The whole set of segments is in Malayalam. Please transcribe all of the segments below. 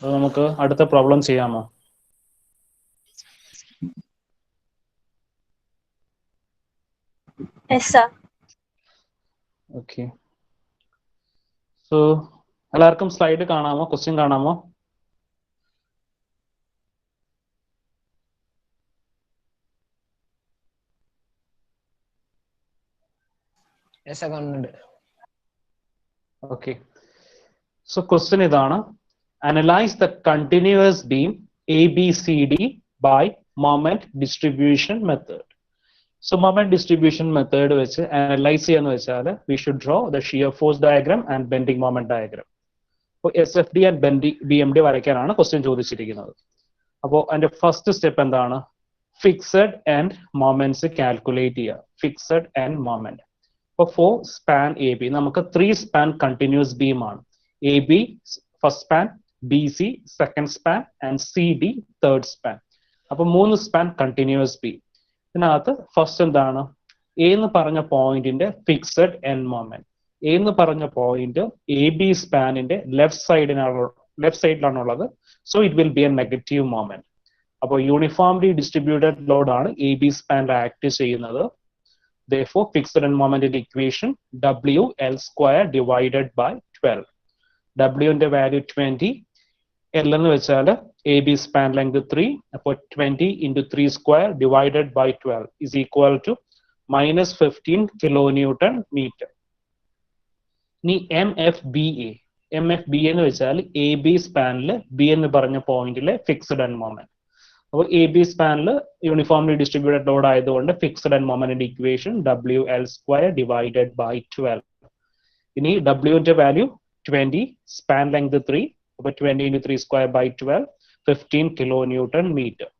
അപ്പോൾ നമുക്ക് അടുത്ത പ്രോബ്ലം ചെയ്യാമോ? Yes, sir. ഓക്കെ. സോ എല്ലാവർക്കും സ്ലൈഡ് കാണാമോ? ക്വസ്റ്റ്യൻ കാണാമോ? Yes, sir. Okay. So question ഇതാണ്: analyse the continuous beam ABCD by moment distribution method. So moment distribution method വെച്ച് അനലൈസ് ചെയ്യാന്ന് വെച്ചാൽ we should draw the shear force diagram and bending moment diagram. അപ്പോൾ SFD ആൻഡ് BMD വരയ്ക്കാനാണ് ക്വസ്റ്റ്യൻ ചോദിച്ചിരിക്കുന്നത്. അപ്പോൾ അതിന്റെ ഫസ്റ്റ് സ്റ്റെപ്പ് എന്താണ്? ഫിക്സഡ് ആൻഡ് മൊമെന്റ്സ് കാൽക്കുലേറ്റ് ചെയ്യുക. Fixed end moment. അപ്പോൾ ഫോർ സ്പാൻ AB നമുക്ക് 3 സ്പാൻ കണ്ടിന്യൂസ് ബീം ആണ്. AB first span, BC second span and CD third span. അപ്പൊ 3 സ്പാൻ കണ്ടിന്യൂസ് ബീം. ഇതിനകത്ത് ഫസ്റ്റ് എന്താണ്? എ എന്ന് പറഞ്ഞ പോയിന്റിന്റെ ഫിക്സഡ് എൻഡ് മൊമെന്റ്. എ എന്ന് പറഞ്ഞ പോയിന്റ് AB സ്പാനിന്റെ ലെഫ്റ്റ് സൈഡിലാണുള്ളത്. So it will be a negative moment. അപ്പോൾ യൂണിഫോംലി ഡിസ്ട്രിബ്യൂട്ടഡ് ലോഡ് ആണ് AB സ്പാനിൽ ആക്ട് ചെയ്യുന്നത്. Therefore, fixed end moment in equation WL square divided by 12. W ന്റെ വാല്യൂ 20, L എന്ന് വെച്ചാൽ AB span length 3, അപ്പോൾ 20 into 3 square divided by 12 is equal to minus 15 kilonewton meter. ഇനി MFBA എന്ന് വെച്ചാൽ AB സ്പാനിൽ B എന്ന് പറഞ്ഞ പോയിന്റിലെ ഫിക്സ്ഡ് എൻഡ് മൊമെന്റ്. അപ്പോൾ AB സ്പാനിൽ യൂണിഫോംലി ഡിസ്ട്രിബ്യൂട്ടഡ് ലോഡ് ആയതുകൊണ്ട് fixed end moment equation WL square divided by 12. ഇനി W ന്റെ വാല്യൂ 20, സ്പാൻ ലെങ്ത് 3, അപ്പോൾ 20 into 3 square by 12, 15 kilonewton meter.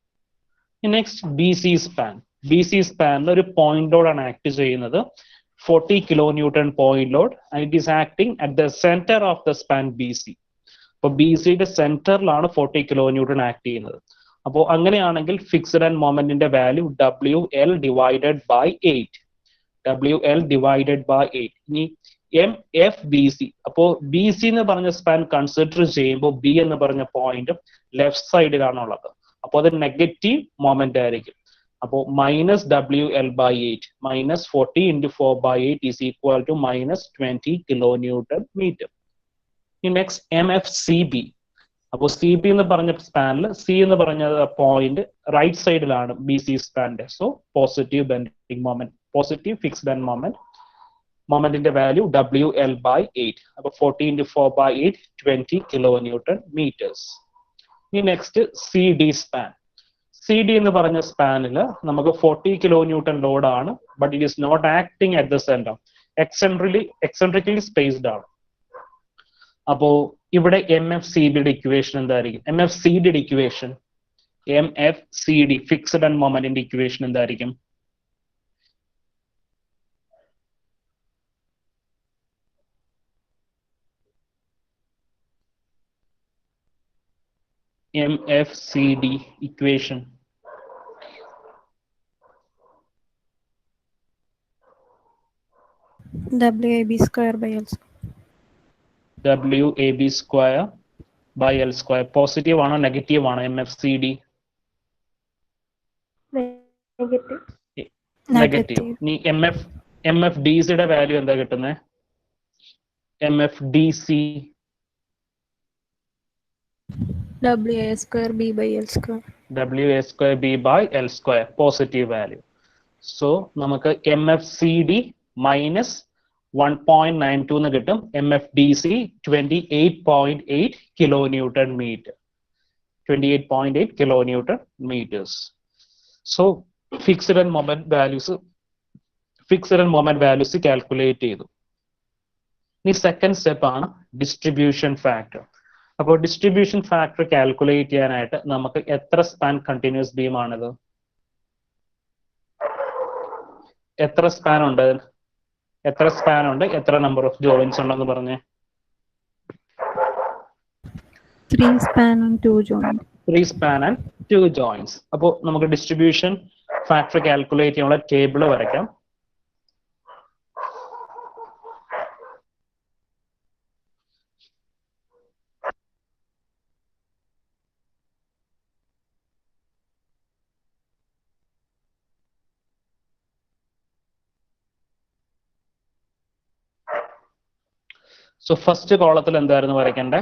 Next BC സ്പാനിൽ ഒരു പോയിന്റ് ലോഡാണ് ആക്ട് ചെയ്യുന്നത്. 40 kilonewton point load and it is acting at the centre of the span BC. അപ്പോൾ BCയുടെ സെന്ററിലാണ് 40 kilonewton ആക്ട് ചെയ്യുന്നത്. അപ്പോൾ അങ്ങനെയാണെങ്കിൽ ഫിക്സ്ഡ് ആൻഡ് മൊമെന്റിന്റെ value WL divided by 8. WL divided by 8. ഇനി MFBC. അപ്പോൾ BC എന്ന് പറഞ്ഞ സ്പാൻ കൺസിഡർ ചെയ്യുമ്പോൾ B എന്ന് പറഞ്ഞ പോയിന്റ് ലെഫ്റ്റ് സൈഡിലാണുള്ളത്. അപ്പോൾ അത് നെഗറ്റീവ് മൊമെന്റ് ആയിരിക്കും. അപ്പോൾ minus WL by 8 minus 40 into 4 by 8 is equal to minus 20 kilonewton meter. Next MFCB. അപ്പോൾ CB എന്ന് പറഞ്ഞ സ്പാനിൽ C എന്ന് പറഞ്ഞ പോയിന്റ് റൈറ്റ് സൈഡിലാണ് BC സ്പാനിന്റെ. So positive bending moment, positive fixed end moment. മൊമെന്റിന്റെ വാല്യൂ WL ബൈ 8. അപ്പോൾ 40 into 4 by 8, 20 kilonewton meters. ഇനി നെക്സ്റ്റ് CD സ്പാൻ. CD എന്ന് പറഞ്ഞ സ്പാനിൽ നമുക്ക് 40 kilonewton ലോഡ് ആണ്, but it is not acting at the centre. Eccentrically spaced ആണ്. അപ്പോ ഇവിടെ MFCBയുടെ ഇക്വേഷൻ എന്തായിരിക്കും? MFCDയുടെ ഇക്വേഷൻ, MFCD ഫിക്സ്ഡ് ആൻഡ് മൊമെന്റിന്റെ ഇക്വേഷൻ എന്തായിരിക്കും? MFCD equation WAB square by L square. WAB square by L square. Positive ആണോ നെഗറ്റീവ് ആണോ MFCD? Negative. നെഗറ്റീവ്. ഇനി MFDCയുടെ വാല്യൂ എന്താ കിട്ടുന്നത്? MFDC WA square B by L square. WA square B by L square, positive value. So നമുക്ക് MFCD മൈനസ് 1.92 എന്ന് കിട്ടും. MFDC 28.8 kilonewton meter. 28.8 kilonewton meters. So fixed and moment values calculate ചെയ്തു. ഇനി സെക്കൻഡ് സ്റ്റെപ്പ് ആണ് ഡിസ്ട്രിബ്യൂഷൻ ഫാക്ടർ. അപ്പോൾ ഡിസ്ട്രിബ്യൂഷൻ ഫാക്ടർ കാൽക്കുലേറ്റ് ചെയ്യാനായിട്ട് നമുക്ക് എത്ര സ്പാൻ കണ്ടിന്യൂസ് ബീം ആണിത്? എത്ര സ്പാൻ ഉണ്ട്? എത്ര നമ്പർ ഓഫ് ജോയിന്റ്സ് ഉണ്ടെന്ന് പറഞ്ഞേ? 3 span and 2 joints. 3 span and 2 joints. അപ്പോൾ നമുക്ക് ഡിസ്ട്രിബ്യൂഷൻ ഫാക്ടർ കാൽക്കുലേറ്റ് ചെയ്യാനുള്ള ടേബിൾ വരയ്ക്കാം. സോ ഫസ്റ്റ് കോളത്തിൽ എന്തായിരുന്നു വരയ്ക്കേണ്ടത്?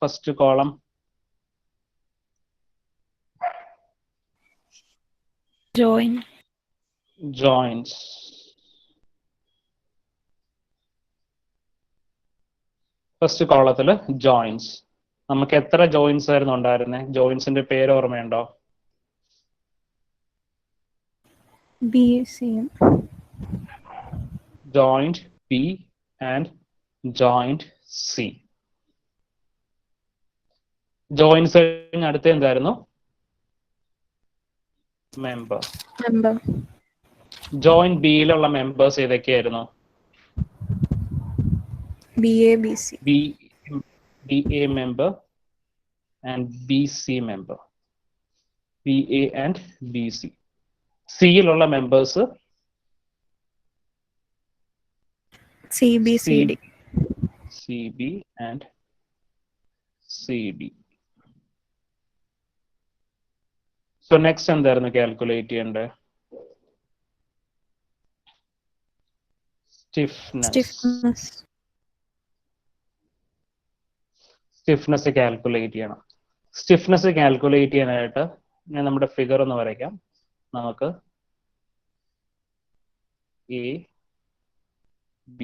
First column joints. ഫസ്റ്റ് കോളത്തിൽ ജോയിൻസ്. നമുക്ക് എത്ര ജോയിൻസ് ആയിരുന്നു ഉണ്ടായിരുന്നത്? ജോയിൻസിന്റെ പേര് ഓർമ്മയുണ്ടോ? B, C. Joint B and joint C. Joints അടുത്ത എന്തായിരുന്നു? മെമ്പർ. ജോയിന്റ് ബിയിലുള്ള മെമ്പേഴ്സ് ഏതൊക്കെയായിരുന്നു? BA, BC. BA member and BC member. BA and BC. സിയിലുള്ള members CB, CD. CB and CD. So next എന്തായിരുന്നു കാൽക്കുലേറ്റ് ചെയ്യേണ്ടത്? സ്റ്റിഫ്നെസ് കാൽക്കുലേറ്റ് ചെയ്യണം. സ്റ്റിഫ്നെസ് കാൽക്കുലേറ്റ് ചെയ്യാനായിട്ട് ഞാൻ നമ്മുടെ ഫിഗർ ഒന്ന് വരയ്ക്കാം. നമുക്ക് A, B,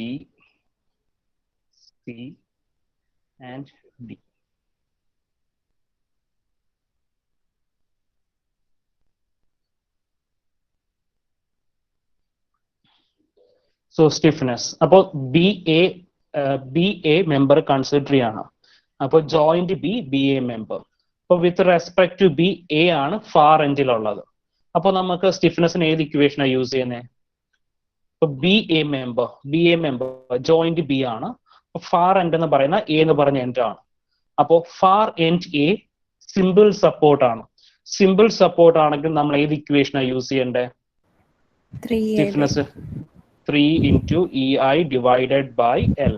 C and D. So stiffness. അപ്പോൾ BA മെമ്പർ കൺസിഡർ ചെയ്യണം. അപ്പോൾ ജോയിന്റ് BA മെമ്പർ. അപ്പോൾ വിത്ത് റെസ്പെക്ട് ടു BA ആണ് ഫാർ എൻഡിലുള്ളത്. അപ്പോൾ നമുക്ക് സ്റ്റിഫ്നെസ്സിന് ഏത് ഇക്വേഷനാണ് യൂസ് ചെയ്യുന്നത്? ഇപ്പൊ BA മെമ്പർ ജോയിന്റ് B ആണ്. ഫാർ എൻഡ് എന്ന് പറയുന്ന A എന്ന് പറഞ്ഞ എൻഡ് ആണ്. അപ്പോൾ far end A simple support ആണ്. സിമ്പിൾ സപ്പോർട്ട് ആണെങ്കിൽ നമ്മൾ ഏത് ഇക്വേഷനാണ് യൂസ് ചെയ്യേണ്ടത്? Stiffness 3 into EI divided by L.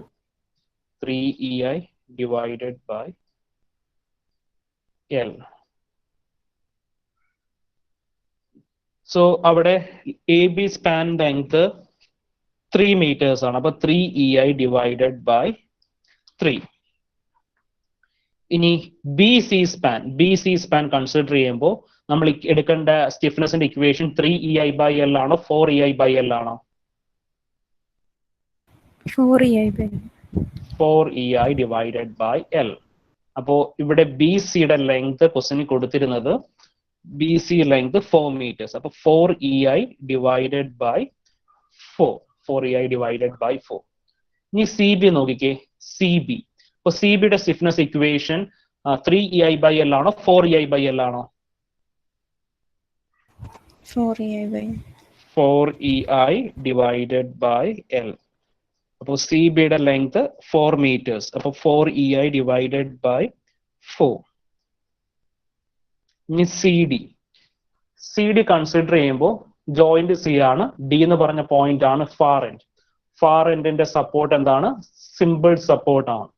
3 EI divided by L. So അവിടെ AB span length 3 meters ആണ്. അപ്പൊ 3 EI divided by 3. ഇനി BC span കൺസിഡർ ചെയ്യുമ്പോൾ നമ്മൾ എടുക്കേണ്ട സ്റ്റിഫ്നെസിന്റെ ഇക്വേഷൻ 3 EI by L ആണോ 4 EI by L ആണോ? 4 EI divided by L. അപ്പോൾ ഇവിടെ BCയുടെ ലെങ്ത് ക്വസ്റ്റ്യനിൽ കൊടുത്തിരുന്നത് BC ലെങ്ത് 4 meters. അപ്പോൾ 4 EI divided by 4. 4 EI divided by 4. ഇനി CB നോക്കിക്കേ. CB. അപ്പോൾ CBയുടെ stiffness equation 3 EI by L ആണോ 4 EI by L ആണോ? 4 EI divided by L. അപ്പോൾ CBയുടെ ലെങ്ത് 4 meters. അപ്പോൾ 4 EI divided by 4. ഇനി CD കൺസിഡർ ചെയ്യുമ്പോൾ ജോയിന്റ് C ആണ്. D എന്ന് പറഞ്ഞ പോയിന്റ് ആണ് ഫാർ എൻഡ്. ഫാർ എൻഡിന്റെ സപ്പോർട്ട് എന്താണ്? സിമ്പിൾ സപ്പോർട്ട് ആണ്.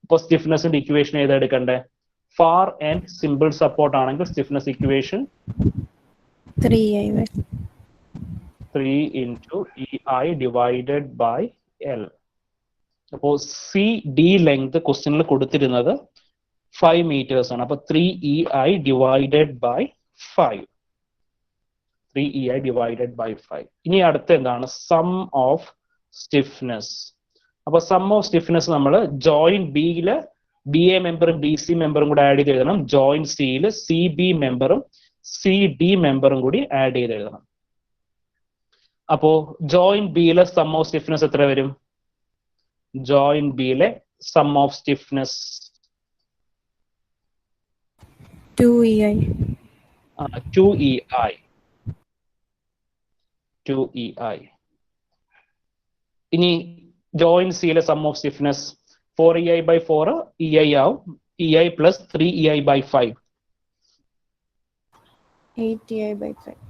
അപ്പോൾ സ്റ്റിഫ്നെസിന്റെ ഇക്വേഷൻ ഏതാ എടുക്കണ്ടേ? ഫാർ എൻഡ് സിമ്പിൾ സപ്പോർട്ട് ആണെങ്കിൽ stiffness equation 3 into EI divided by L. അപ്പോൾ CD ലെങ്ത് ക്വസ്റ്റ്യനിൽ കൊടുത്തിരുന്നത് 5 meters ആണ്. അപ്പൊ 3 EI divided by 5. 3 EI divided by 5. ഇനി അടുത്ത എന്താണ്? Sum of stiffness. അപ്പൊ സം ഓഫ് സ്റ്റിഫ്നെസ് നമ്മൾ ജോയിന്റ് ബിയില് BA മെമ്പറും BC മെമ്പറും കൂടെ ആഡ് ചെയ്ത് എഴുതണം. ജോയിന്റ് സിയിൽ CB മെമ്പറും CD മെമ്പറും കൂടി ആഡ് ചെയ്ത് എഴുതണം. അപ്പോ ജോയിന്റ് ബിയിലെ സം ഓഫ് സ്റ്റിഫ്നെസ് എത്ര വരും? ജോയിന്റ് ബിയിലെ sum of stiffness 2 EI. 2 EI. 2 EI. ഇനി ജോയിന്റ് സിയിലെ sum of stiffness 4 EI by 4 EI ആവും. EI plus 3 EI by 5. 8 EI by 5.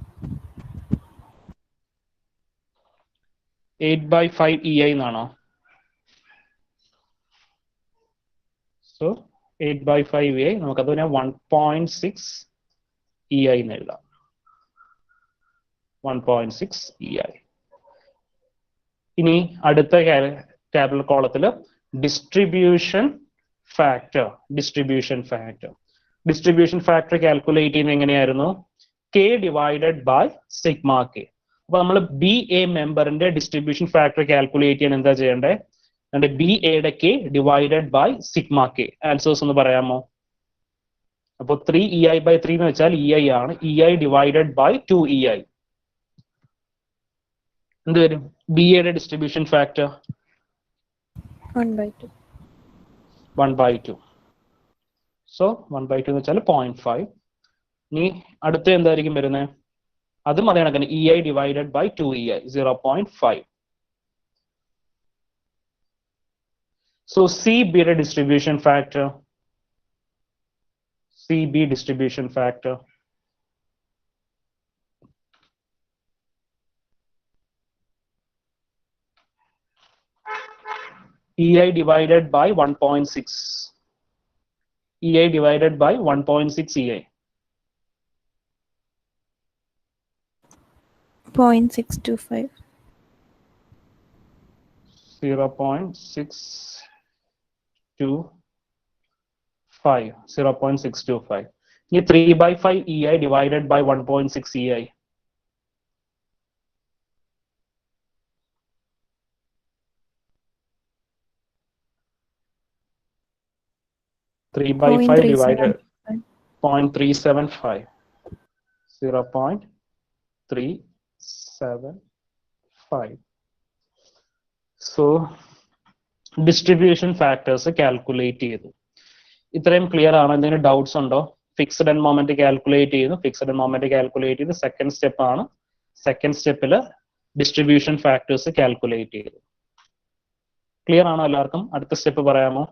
8 by 5 EI എന്നാണോ? So 8 by 5 EI നമുക്കത് 1.6 EI എന്ന് എഴുതാം. 1.6 EI. ഇനി അടുത്ത tabular column distribution factor calculate ചെയ്യുന്നത് എങ്ങനെയായിരുന്നു? K divided by sigma k. അപ്പോൾ നമ്മൾ BA മെമ്പറിന്റെ ഡിസ്ട്രിബ്യൂഷൻ ഫാക്ടർ കാൽക്കുലേറ്റ് ചെയ്യാൻ എന്താ ചെയ്യേണ്ടത്? and BA യുടെ K divided by sigma K. Answers ഒന്ന് പറയാമോ? അപ്പോൾ 3EI/3 എന്ന് വെച്ചാൽ EI ആണ്. EI divided by 2EI. എന്ത് വരും? BA യുടെ ഡിസ്ട്രിബ്യൂഷൻ ഫാക്ടർ 1/2. 1/2. സോ 1/2 എന്ന് വെച്ചാൽ 0.5. ഇനി അടുത്ത എന്തായിരിക്കും വരുന്നത്? അതും അതേ കണക്കാണ്. EI divided by 2EI 0.5. So CB യുടെ distribution factor. CB distribution factor. EI divided by 1.6. EI divided by 1.6 EI. 0.625. 0.625. 0.625. Ini 3/5 EI divided by 1.6 EI. 3/5 divided 0.375. 0.375. So distribution factors calculate ചെയ്തു. ഇത്രയും ക്ലിയർ ആണ്? എന്തെങ്കിലും ഡൗട്ട്സ് ഉണ്ടോ? ഫിക്സഡ് ആൻഡ് മൊമെന്റ് കാൽക്കുലേറ്റ് ചെയ്യുന്നു. ഫിക്സഡ് ആൻഡ് മൊമെന്റ് കാൽക്കുലേറ്റ് ചെയ്ത് സെക്കൻഡ് സ്റ്റെപ്പ് ആണ്. സെക്കൻഡ് സ്റ്റെപ്പിൽ ഡിസ്ട്രിബ്യൂഷൻ ഫാക്ടേഴ്സ് കാൽക്കുലേറ്റ് ചെയ്തു. ക്ലിയർ ആണോ എല്ലാവർക്കും? അടുത്ത സ്റ്റെപ്പ് പറയാമോ?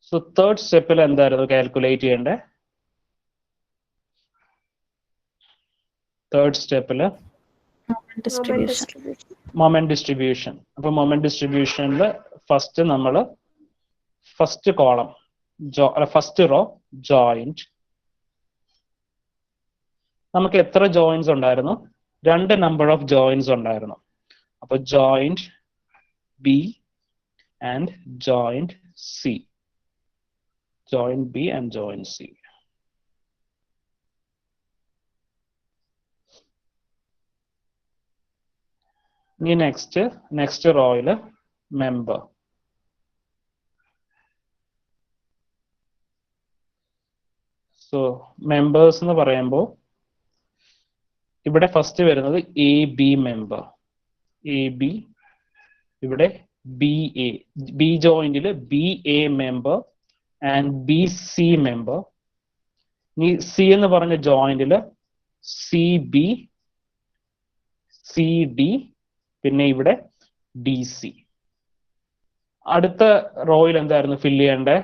സോ തേർഡ് സ്റ്റെപ്പിൽ എന്തായിരുന്നു കാൽക്കുലേറ്റ് ചെയ്യേണ്ടത്? തേർഡ് സ്റ്റെപ്പില് മൊമെന്റ് ഡിസ്ട്രിബ്യൂഷൻ. അപ്പൊ മൊമെന്റ് ഡിസ്ട്രിബ്യൂഷനിൽ ഫസ്റ്റ് നമ്മൾ first column first row joint. നമുക്ക് എത്ര ജോയിന്റ്സ് ഉണ്ടായിരുന്നു? 2 നമ്പർ ഓഫ് ജോയിന്റ്സ് ഉണ്ടായിരുന്നു. അപ്പൊ joint B and joint C. Joint B and joint C. ഇനി നെക്സ്റ്റ് റോയില് മെമ്പർ. സോ മെമ്പേഴ്സ് എന്ന് പറയുമ്പോൾ ഇവിടെ ഫസ്റ്റ് വരുന്നത് A B member. A B, ഇവിടെ ബി എ, ബി ജോയിന്റിൽ B A member and B C member. ഇനി സി എന്ന് പറഞ്ഞ ജോയിന്റില് സി ബി, സി ഡി, പിന്നെ ഇവിടെ ഡി സി. അടുത്ത റോയിൽ എന്തായിരുന്നു ഫില്ല് ചെയ്യേണ്ടത്?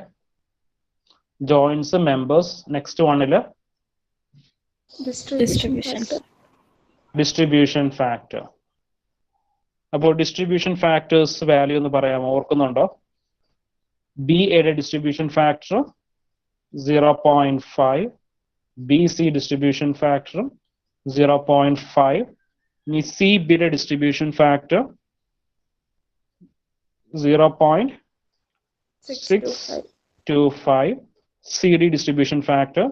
Joints, members. നെക്സ്റ്റ് വണ്ണില് ഡിസ്ട്രിബ്യൂഷൻ ഫാക്ടർ. അപ്പോൾ ഡിസ്ട്രിബ്യൂഷൻ ഫാക്ടേഴ്സ് വാല്യൂ എന്ന് പറയാമോ? ഓർക്കുന്നുണ്ടോ? ബി എയുടെ distribution factor 0.5, B C distribution factor 0.5. ഇനി സി ബിയുടെ distribution factor 0.625. C D distribution factor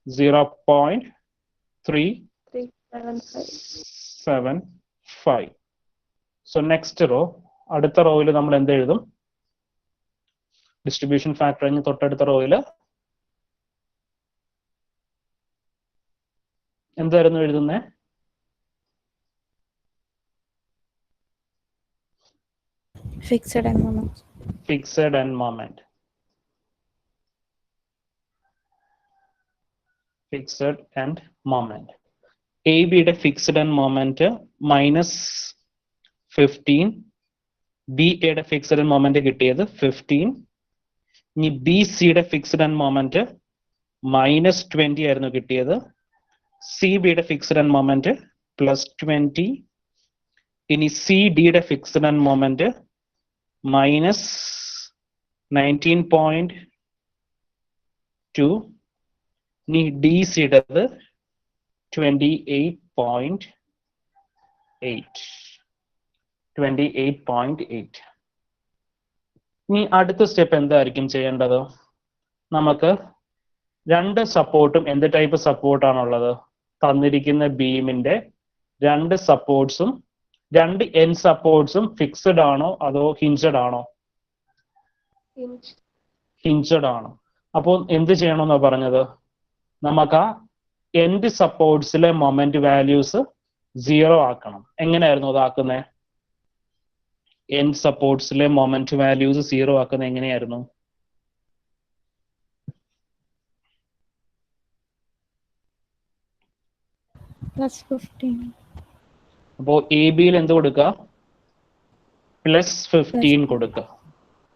0.375. So next raw, അടുത്ത റോയിൽ നമ്മൾ എന്ത് എഴുതും? ഡിസ്ട്രിബ്യൂഷൻ ഫാക്ടറിന് തൊട്ടടുത്ത റോയിൽ എന്തായിരുന്നു എഴുതുന്നത്? Fixed and moment. Fixed and moment. Fixed and moment. AB യുടെ fixed and moment -15. BA യുടെ fixed and moment കിട്ടിയത് 15. ഇനി BC യുടെ fixed and moment -20 ആയിരുന്നു കിട്ടിയത്. CB യുടെ fixed and moment +20. ഇനി CD യുടെ fixed and moment -19.2. ഇനി DC യുടേത് 28.8. 28.8. ഇനി അടുത്ത സ്റ്റെപ്പ് എന്തായിരിക്കും ചെയ്യേണ്ടത്? നമുക്ക് രണ്ട് സപ്പോർട്ടും എന്ത് ടൈപ്പ് സപ്പോർട്ടാണുള്ളത്? തന്നിരിക്കുന്ന ബീമിന്റെ രണ്ട് സപ്പോർട്ട്സും രണ്ട് എൻ സപ്പോർട്ട്സും ഫിക്സഡ് ആണോ അതോ ഹിഞ്ചഡ് ആണോ? ഹിഞ്ചഡ് ആണ്. അപ്പോൾ എന്ത് ചെയ്യണമെന്നാണ് പറഞ്ഞത്? നമുക്ക് ആ എൻഡ് സപ്പോർട്ട്സിലെ മൊമെന്റ് വാല്യൂസ് 0 ആക്കണം. എങ്ങനെയായിരുന്നു അതാക്കുന്നത്? എൻഡ് സപ്പോർട്ട്സിലെ മൊമെന്റ് വാല്യൂസ് 0 ആക്കുന്നത് എങ്ങനെയായിരുന്നു? +15. അപ്പോ എ ബിയിൽ എന്ത് കൊടുക്കുക? +15 കൊടുക്കുക.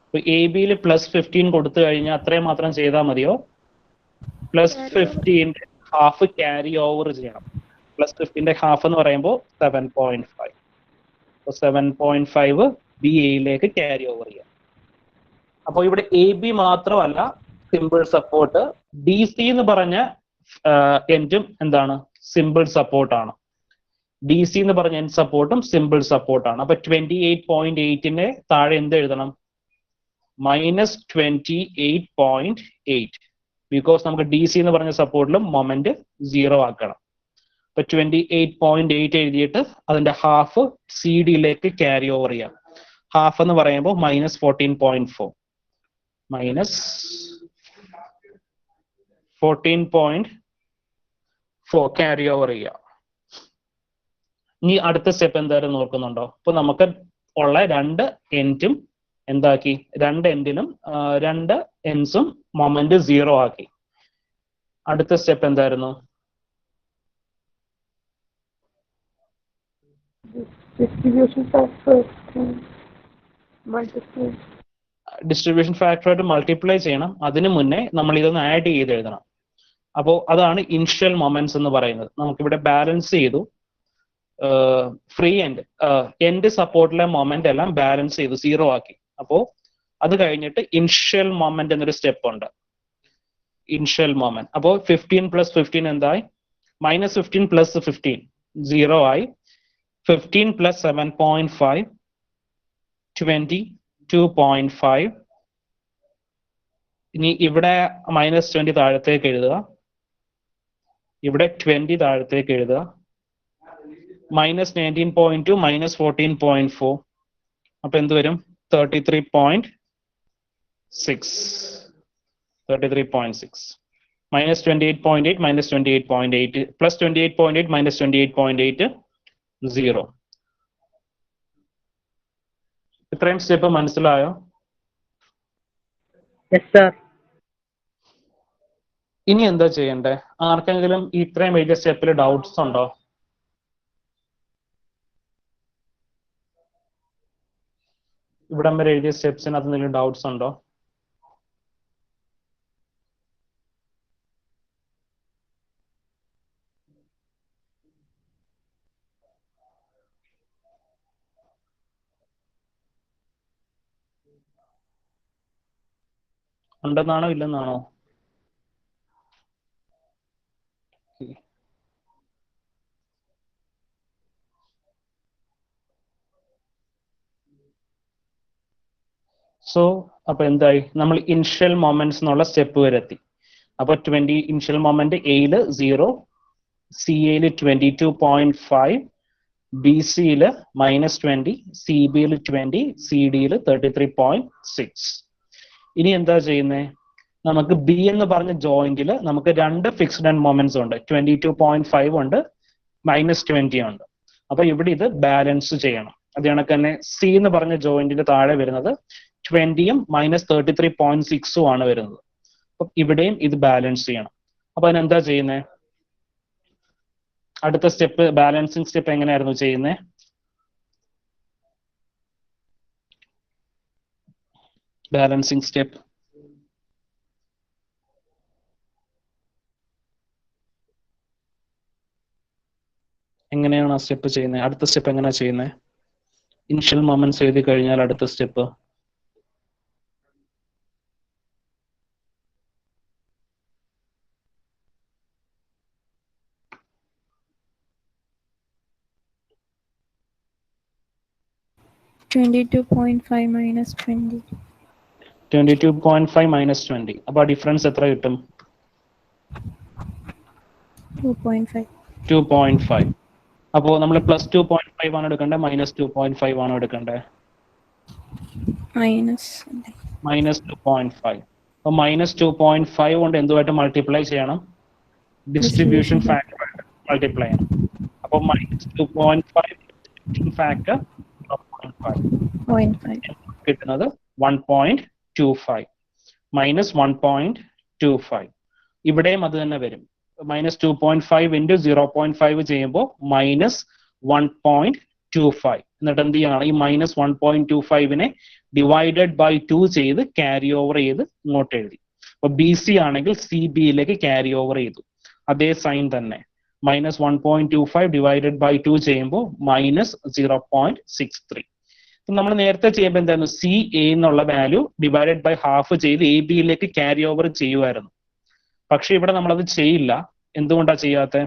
അപ്പൊ എ ബിയിൽ +15 കൊടുത്തു കഴിഞ്ഞാൽ അത്രയും മാത്രം ചെയ്താൽ മതിയോ? +15 ഹാഫ് ക്യാരി ഓവർ ചെയ്യണം. +15 ഹാഫ് എന്ന് പറയുമ്പോൾ 7.5. 7.5 ബി എയിലേക്ക് ക്യാരി ഓവർ ചെയ്യാം. അപ്പോൾ ഇവിടെ എ ബി മാത്രമല്ല സിമ്പിൾ സപ്പോർട്ട്, ഡി സി എന്ന് പറഞ്ഞ എൻഡും എന്താണ്? സിമ്പിൾ സപ്പോർട്ടാണ്. ഡി സി എന്ന് പറഞ്ഞ എൻ സപ്പോർട്ടും സിമ്പിൾ സപ്പോർട്ടാണ്. അപ്പൊ 28.8ന്റെ താഴെ എന്ത് എഴുതണം? -28.8, ബിക്കോസ് നമുക്ക് ഡി സി എന്ന് പറഞ്ഞ സപ്പോർട്ടിലും മൊമെന്റ് 0 ആക്കണം. അപ്പൊ 28.8 എഴുതിയിട്ട് അതിന്റെ ഹാഫ് സി ഡിയിലേക്ക് ക്യാരി ഓവർ ചെയ്യാം. ഹാഫ് എന്ന് പറയുമ്പോൾ -14.4 -14.4 ക്യാരി ഓവർ ചെയ്യാം. ഇനി അടുത്ത സ്റ്റെപ്പ് എന്തായാലും നോക്കുന്നുണ്ടോ? ഇപ്പൊ നമുക്ക് ഉള്ള രണ്ട് എൻഡും എന്താക്കി? രണ്ട് എൻഡിലും രണ്ട് എൻസും മൊമെന്റ് 0 ആക്കി. അടുത്ത സ്റ്റെപ്പ് എന്തായിരുന്നു? ഡിസ്ട്രിബ്യൂഷൻ ഫാക്ടർ ഡിസ്ട്രിബ്യൂഷൻ ഫാക്ടറായിട്ട് മൾട്ടിപ്ലൈ ചെയ്യണം. അതിനു മുന്നേ നമ്മൾ ഇതൊന്ന് ആഡ് ചെയ്ത് എഴുതണം. അപ്പോൾ അതാണ് ഇനിഷ്യൽ മൊമെന്റ്സ് എന്ന് പറയുന്നത്. നമുക്കിവിടെ ബാലൻസ് ചെയ്തു. ഫ്രീ എൻഡ് സപ്പോർട്ടിലെ മൊമെന്റ് എല്ലാം ബാലൻസ് ചെയ്തു 0 ആക്കി. അപ്പോ അത് കഴിഞ്ഞിട്ട് ഇനിഷ്യൽ മൊമെന്റ് എന്നൊരു സ്റ്റെപ്പ് ഉണ്ട്. Initial moment. അപ്പോൾ 15 + 15 എന്തായി? -15 + 15 0 ആയി. 15 + 7.5 22.5. ഇനി ഇവിടെ -20 താഴത്തേക്ക് എഴുതുക. ഇവിടെ 20 താഴത്തേക്ക് എഴുതുക. -19.2 -14.4. അപ്പൊ എന്ത് വരും? 33.6. -28.8 -28.8 +28.8 -28.8 0. ഇത്രയും സ്റ്റെപ്പ് മനസ്സിലായോ? Yes sir. ഇനി എന്താ ചെയ്യണ്ടേ? ആർക്കെങ്കിലും ഇത്രയും വലിയ സ്റ്റെപ്പിൽ ഡൗട്ട്സ് ഉണ്ടോ? ഇവിടം വരെ എഴുതിയ സ്റ്റെപ്സിനകത്ത് എന്തെങ്കിലും ഡൗട്ട്സ് ഉണ്ടോ? ഉണ്ടെന്നാണോ ഇല്ലെന്നാണോ? സോ അപ്പൊ എന്തായി? നമ്മൾ ഇനിഷ്യൽ മൊമെന്റ്സ് എന്നുള്ള സ്റ്റെപ്പ് വരെ എത്തി. അപ്പൊ 20 ഇനിഷ്യൽ മൊമെന്റ് എയില് 0, സി എയില് 22.5, ബി സിയില് -20, സി ബിയില് 20, സി ഡിയില് 33.6. ഇനി എന്താ ചെയ്യുന്നത്? നമുക്ക് ബി എന്ന് പറഞ്ഞ ജോയിന്റിൽ നമുക്ക് രണ്ട് ഫിക്സ്ഡ് ആൻഡ് മൊമെന്റ്സ് ഉണ്ട്. 22.5 ഉണ്ട്, -20 ഉണ്ട്. അപ്പൊ ഇവിടെ ഇത് ബാലൻസ് ചെയ്യണം. അത് കണക്ക് തന്നെ സി എന്ന് പറഞ്ഞ ജോയിന്റിന്റെ താഴെ വരുന്നത് 20യും -33.6 ആണ് വരുന്നത്. അപ്പൊ ഇവിടെയും ഇത് ബാലൻസ് ചെയ്യണം. അപ്പൊ അതിനെന്താ ചെയ്യുന്നത്? അടുത്ത സ്റ്റെപ്പ് ബാലൻസിങ് സ്റ്റെപ്പ് എങ്ങനെയായിരുന്നു ചെയ്യുന്നത്? ബാലൻസിങ് സ്റ്റെപ്പ് എങ്ങനെയാണ് ആ സ്റ്റെപ്പ് ചെയ്യുന്നത്? അടുത്ത സ്റ്റെപ്പ് എങ്ങനെയാണ് ചെയ്യുന്നത്? ഇനിഷ്യൽ മൊമെന്റ്സ് എഴുതി കഴിഞ്ഞാൽ അടുത്ത സ്റ്റെപ്പ് 22.5 minus 20. 22.5 minus 20. അപ്പോൾ ഡിഫറൻസ് എത്ര കിട്ടും? 2.5. 2.5. അപ്പോൾ നമ്മൾ പ്ലസ് 2.5 ആണ് എടുക്കേണ്ടത്, മൈനസ് 2.5 ആണോ എടുക്കേണ്ടത്? മൈനസ് 2.5. അപ്പോൾ മൈനസ് 2.5 കൊണ്ട് എന്തുമായിട്ട് മൾട്ടിപ്ലൈ ചെയ്യണം? ഡിസ്ട്രിബ്യൂഷൻ ഫാക്ടർ മൾട്ടിപ്ലൈ ചെയ്യണം. അപ്പോൾ മൈനസ് 2.5 ഡിസ്ട്രിബ്യൂഷൻ ഫാക്ടർ 0.5 കിട്ടുന്നത് 1.25 മൈനസ് 1.25. ഇവിടെയും അത് തന്നെ വരും. മൈനസ് 2.5 ഇൻറ്റു 0.5 ചെയ്യുമ്പോൾ മൈനസ് 1.25. എന്നിട്ട് എന്ത് ചെയ്യണം? ഈ മൈനസ് 1.25നെ ഡിവൈഡഡ് ബൈ 2 ചെയ്ത് ക്യാരി ഓവർ ചെയ്ത് ഇങ്ങോട്ട് എഴുതി. അപ്പൊ ബി സി ആണെങ്കിൽ സി ബിയിലേക്ക് ക്യാരി ഓവർ ചെയ്തു. അതേ സൈൻ തന്നെ. മൈനസ് 1.25 ഡിവൈഡഡ് ബൈ 2 ചെയ്യുമ്പോൾ മൈനസ് 0.63. നമ്മൾ നേരത്തെ ചെയ്യുമ്പോൾ എന്തായിരുന്നു? സി എ എന്നുള്ള വാല്യൂ ഡിവൈഡഡ് ബൈ ഹാഫ് ചെയ്ത് എ ബിയിലേക്ക് ക്യാരി ഓവർ ചെയ്യുമായിരുന്നു. പക്ഷെ ഇവിടെ നമ്മളത് ചെയ്യില്ല. എന്തുകൊണ്ടാണ് ചെയ്യാത്തത്?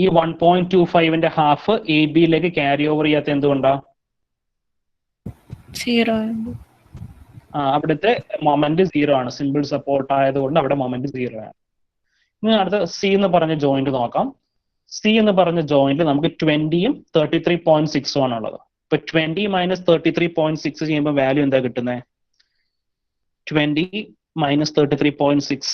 ഈ 1.25ന്റെ ഹാഫ് എ ബിയിലേക്ക് ക്യാരി ഓവർ ചെയ്യാത്ത എന്തുകൊണ്ടാ? അവിടുത്തെ മൊമെന്റ് 0 ആണ്. സിമ്പിൾ സപ്പോർട്ട് ആയതുകൊണ്ട് അവിടെ മൊമെന്റ് 0 ആണ്. ഇനി അടുത്ത സി എന്ന് പറഞ്ഞ ജോയിന്റ് നോക്കാം. സി എന്ന് പറഞ്ഞ ജോയിന്റ് നമുക്ക് 20യും 33.6 ആണുള്ളത്. ഇപ്പൊ 20 മൈനസ് 33.6 ചെയ്യുമ്പോൾ വാല്യൂ എന്താ കിട്ടുന്നത്? 20 മൈനസ് 33.6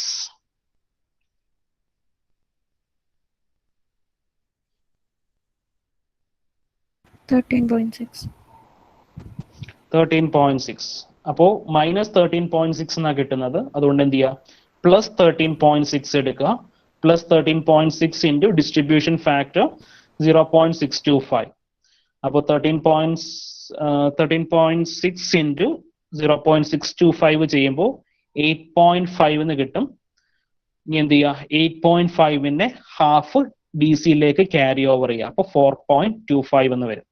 13.6. അപ്പോ മൈനസ് 13.6 എന്നാ കിട്ടുന്നത്. അതുകൊണ്ട് എന്ത് ചെയ്യുക? പ്ലസ് 13.6 എടുക്കുക. Plus 13.6 into distribution factor 0.625. അപ്പോൾ 13.6 ഇൻറ്റു 0.625 ചെയ്യുമ്പോൾ 8.5 എന്ന് കിട്ടും. ഇനി എന്ത് ചെയ്യുക? 8.5ന്റെ ഹാഫ് ബി സിയിലേക്ക് ക്യാരി ഓവർ ചെയ്യുക. അപ്പോൾ 4.25 എന്ന് വരും.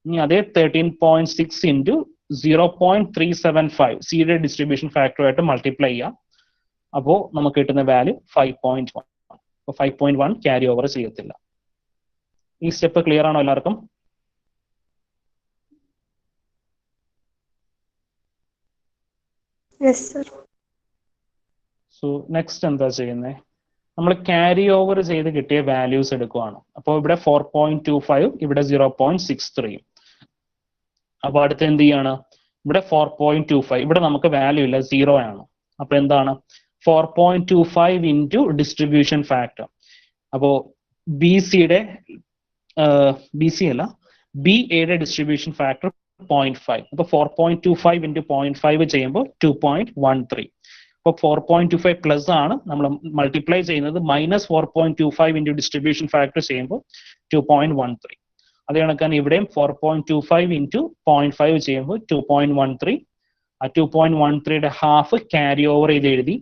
ഇനി അതേ 13.6 ഇൻറ്റു 0.375 സിയുടെ ഡിസ്ട്രിബ്യൂഷൻ ഫാക്ടറുമായിട്ട് മൾട്ടിപ്ലൈ ചെയ്യാം. അപ്പോൾ നമുക്ക് കിട്ടുന്ന വാല്യൂ 5.1. അപ്പോൾ 5.1 ക്യാരി ഓവർ ചെയ്യത്തില്ല. ഈ സ്റ്റെപ്പ് ക്ലിയർ ആണോ എല്ലാവർക്കും? Yes, sir. സോ നെക്സ്റ്റ് എന്താ ചെയ്യുന്നത്? നമ്മൾ ക്യാരി ഓവർ ചെയ്ത് കിട്ടിയ വാല്യൂസ് എടുക്കുവാണ്. അപ്പോൾ ഇവിടെ 4.25, ഇവിടെ 0.63. അപ്പൊ അടുത്ത് എന്ത് ചെയ്യാണ്? ഇവിടെ 4.25, ഇവിടെ നമുക്ക് വാല്യൂ ഇല്ല, 0 ആണ്. അപ്പൊ എന്താണ്? 4.25 ഇൻറ്റു ഡിസ്ട്രിബ്യൂഷൻ ഫാക്ടർ. അപ്പോ ബി സിയുടെ ബി സി അല്ല, ബി എയുടെ ഡിസ്ട്രിബ്യൂഷൻ ഫാക്ടർ 0.5. അപ്പൊ 4.25 ഇൻറ്റു 0.5 ചെയ്യുമ്പോൾ 2.13. അപ്പോൾ 4.25 പ്ലസ് ആണ്. നമ്മൾ മൾട്ടിപ്ലൈ ചെയ്യുന്നത് മൈനസ് 4.25 ഇൻറ്റു ഡിസ്ട്രിബ്യൂഷൻ ഫാക്ടർ ചെയ്യുമ്പോൾ 2.13. അത് കണക്കാൻ ഇവിടെയും 4.25 ഇൻറ്റു 0.5 ചെയ്യുമ്പോൾ 2.13. ആ 2.13യുടെ ഹാഫ് ക്യാരി ഓവർ ചെയ്ത് എഴുതി,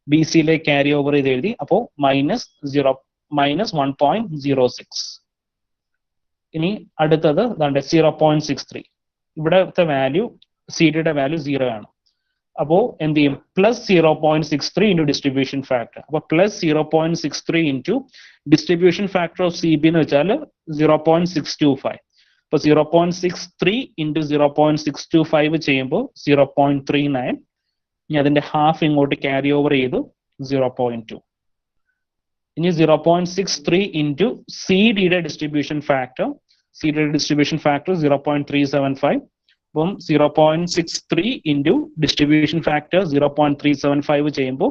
ബി സിയിലേക്ക് ക്യാരി ഓവർ ചെയ്ത് എഴുതി. അപ്പോൾ മൈനസ് 1.06. ഇനി അടുത്തത് 0.63. ഇവിടത്തെ വാല്യൂ സിഡിയുടെ വാല്യൂ 0 ആണ്. അപ്പോ എന്ത് ചെയ്യും? Plus 0.63 into distribution factor. അപ്പൊ plus 0.63 into distribution factor of C B എന്ന് വെച്ചാൽ 0.625. അപ്പൊ 0.63 ഇൻറ്റു 0.625 ചെയ്യുമ്പോൾ 0.39. ഇനി അതിന്റെ ഹാഫ് ഇങ്ങോട്ട് ക്യാരി ഓവർ ചെയ്തു 0.2. ഇനി 0.63 ഇൻറ്റു സി ഡിയുടെ ഡിസ്ട്രിബ്യൂഷൻ ഫാക്ടർ. സി ഡിയുടെ ഡിസ്ട്രിബ്യൂഷൻ ഫാക്ടർ 0.375. അപ്പം 0.63 ഇൻറ്റു ഡിസ്ട്രിബ്യൂഷൻ ഫാക്ടർ 0.375 ചെയ്യുമ്പോൾ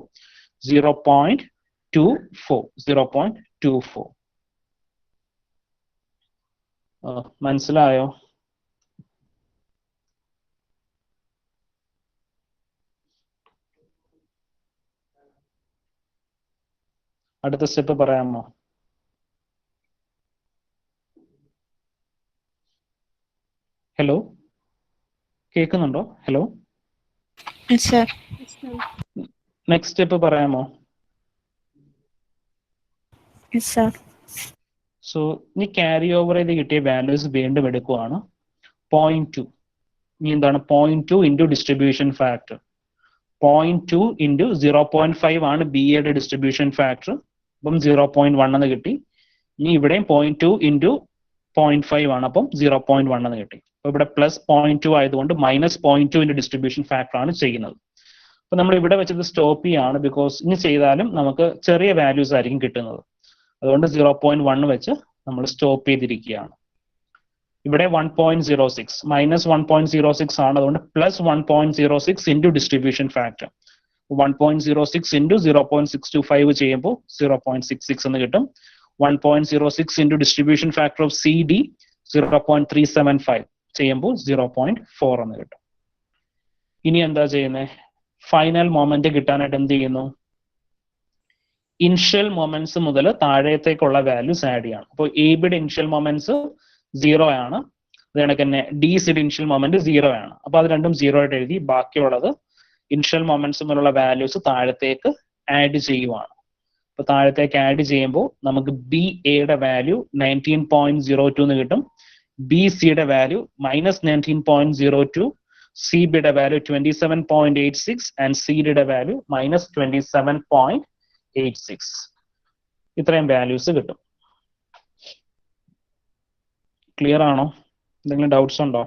0.24. മനസ്സിലായോ? അടുത്ത സ്റ്റെപ്പ് പറയാമോ? ഹലോ, കേൾക്കുന്നുണ്ടോ? ഹലോ, നെക്സ്റ്റ് സ്റ്റെപ്പ് പറയാമോ? സോ ഇനി ക്യാരി ഓവർ ചെയ്ത് കിട്ടിയ വാല്യൂസ് വീണ്ടും എടുക്കുവാണ്. 0.2. ഇനി എന്താണ്? 0.2 ഇൻറ്റു ഡിസ്ട്രിബ്യൂഷൻ ഫാക്ടർ. 0.2 ഇൻറ്റു 0.5 ആണ് ബി എയുടെ ഡിസ്ട്രിബ്യൂഷൻ ഫാക്ടർ. അപ്പം 0.1 എന്ന് കിട്ടി. ഇനി ഇവിടെയും 0.2 ഇൻറ്റു 0.5 ആണ്, അപ്പം 0.1 എന്ന് കിട്ടി. അപ്പൊ ഇവിടെ +0.2 ആയതുകൊണ്ട് -0.2 ഡിസ്ട്രിബ്യൂഷൻ ഫാക്ടർ ആണ് ചെയ്യുന്നത്. അപ്പൊ നമ്മൾ ഇവിടെ വെച്ചത് സ്റ്റോപ്പ് ചെയ്യാണ്, ബിക്കോസ് ഇനി ചെയ്താലും നമുക്ക് ചെറിയ വാല്യൂസ് ആയിരിക്കും കിട്ടുന്നത്. അതുകൊണ്ട് 0.1 വെച്ച് നമ്മൾ സ്റ്റോപ്പ് ചെയ്തിരിക്കുകയാണ്. ഇവിടെ 1.06 -1.06 ആണ്, അതുകൊണ്ട് +1.06 ഇൻറ്റു ഡിസ്ട്രിബ്യൂഷൻ ഫാക്ടർ. 1.06 ഇൻറ്റു 0.625 ചെയ്യുമ്പോൾ 0.66 എന്ന് കിട്ടും. 1.06 into distribution factor of CD 0.375 ചെയ്യുമ്പോൾ 0.4 എന്ന് കിട്ടും. ഇനി എന്താ ചെയ്യുന്നത്? ഫൈനൽ മൊമെന്റ് കിട്ടാനായിട്ട് എന്ത് ചെയ്യുന്നു? ഇനിഷ്യൽ മൊമെന്റ്സ് മുതൽ താഴത്തേക്കുള്ള വാല്യൂസ് ആഡ് ചെയ്യണം. അപ്പോൾ എബിയുടെ ഇനിഷ്യൽ മൊമെന്റ്സ് 0 ആണ്, അത് കണക്ക് തന്നെ DCയുടെ ഇനിഷ്യൽ മൊമെന്റ് 0 ആണ്. അപ്പൊ അത് രണ്ടും 0 ആയിട്ട് എഴുതി, ബാക്കിയുള്ളത് ഇനിഷ്യൽ മൊമെന്റ്സ് മുതലുള്ള വാല്യൂസ് താഴത്തേക്ക് ആഡ് ചെയ്യുവാണ്. അപ്പൊ താഴത്തേക്ക് ആഡ് ചെയ്യുമ്പോൾ നമുക്ക് BAയുടെ വാല്യൂ 19.02 എന്ന് കിട്ടും, BCയുടെ വാല്യൂ -19.02, CBയുടെ വാല്യൂ 27.86 ആൻഡ് CDയുടെ വാല്യൂ -27.86. ഇത്രയും വാല്യൂസ് കിട്ടും. ക്ലിയർ ആണോ? എന്തെങ്കിലും ഡൗട്ട്സ് ഉണ്ടോ?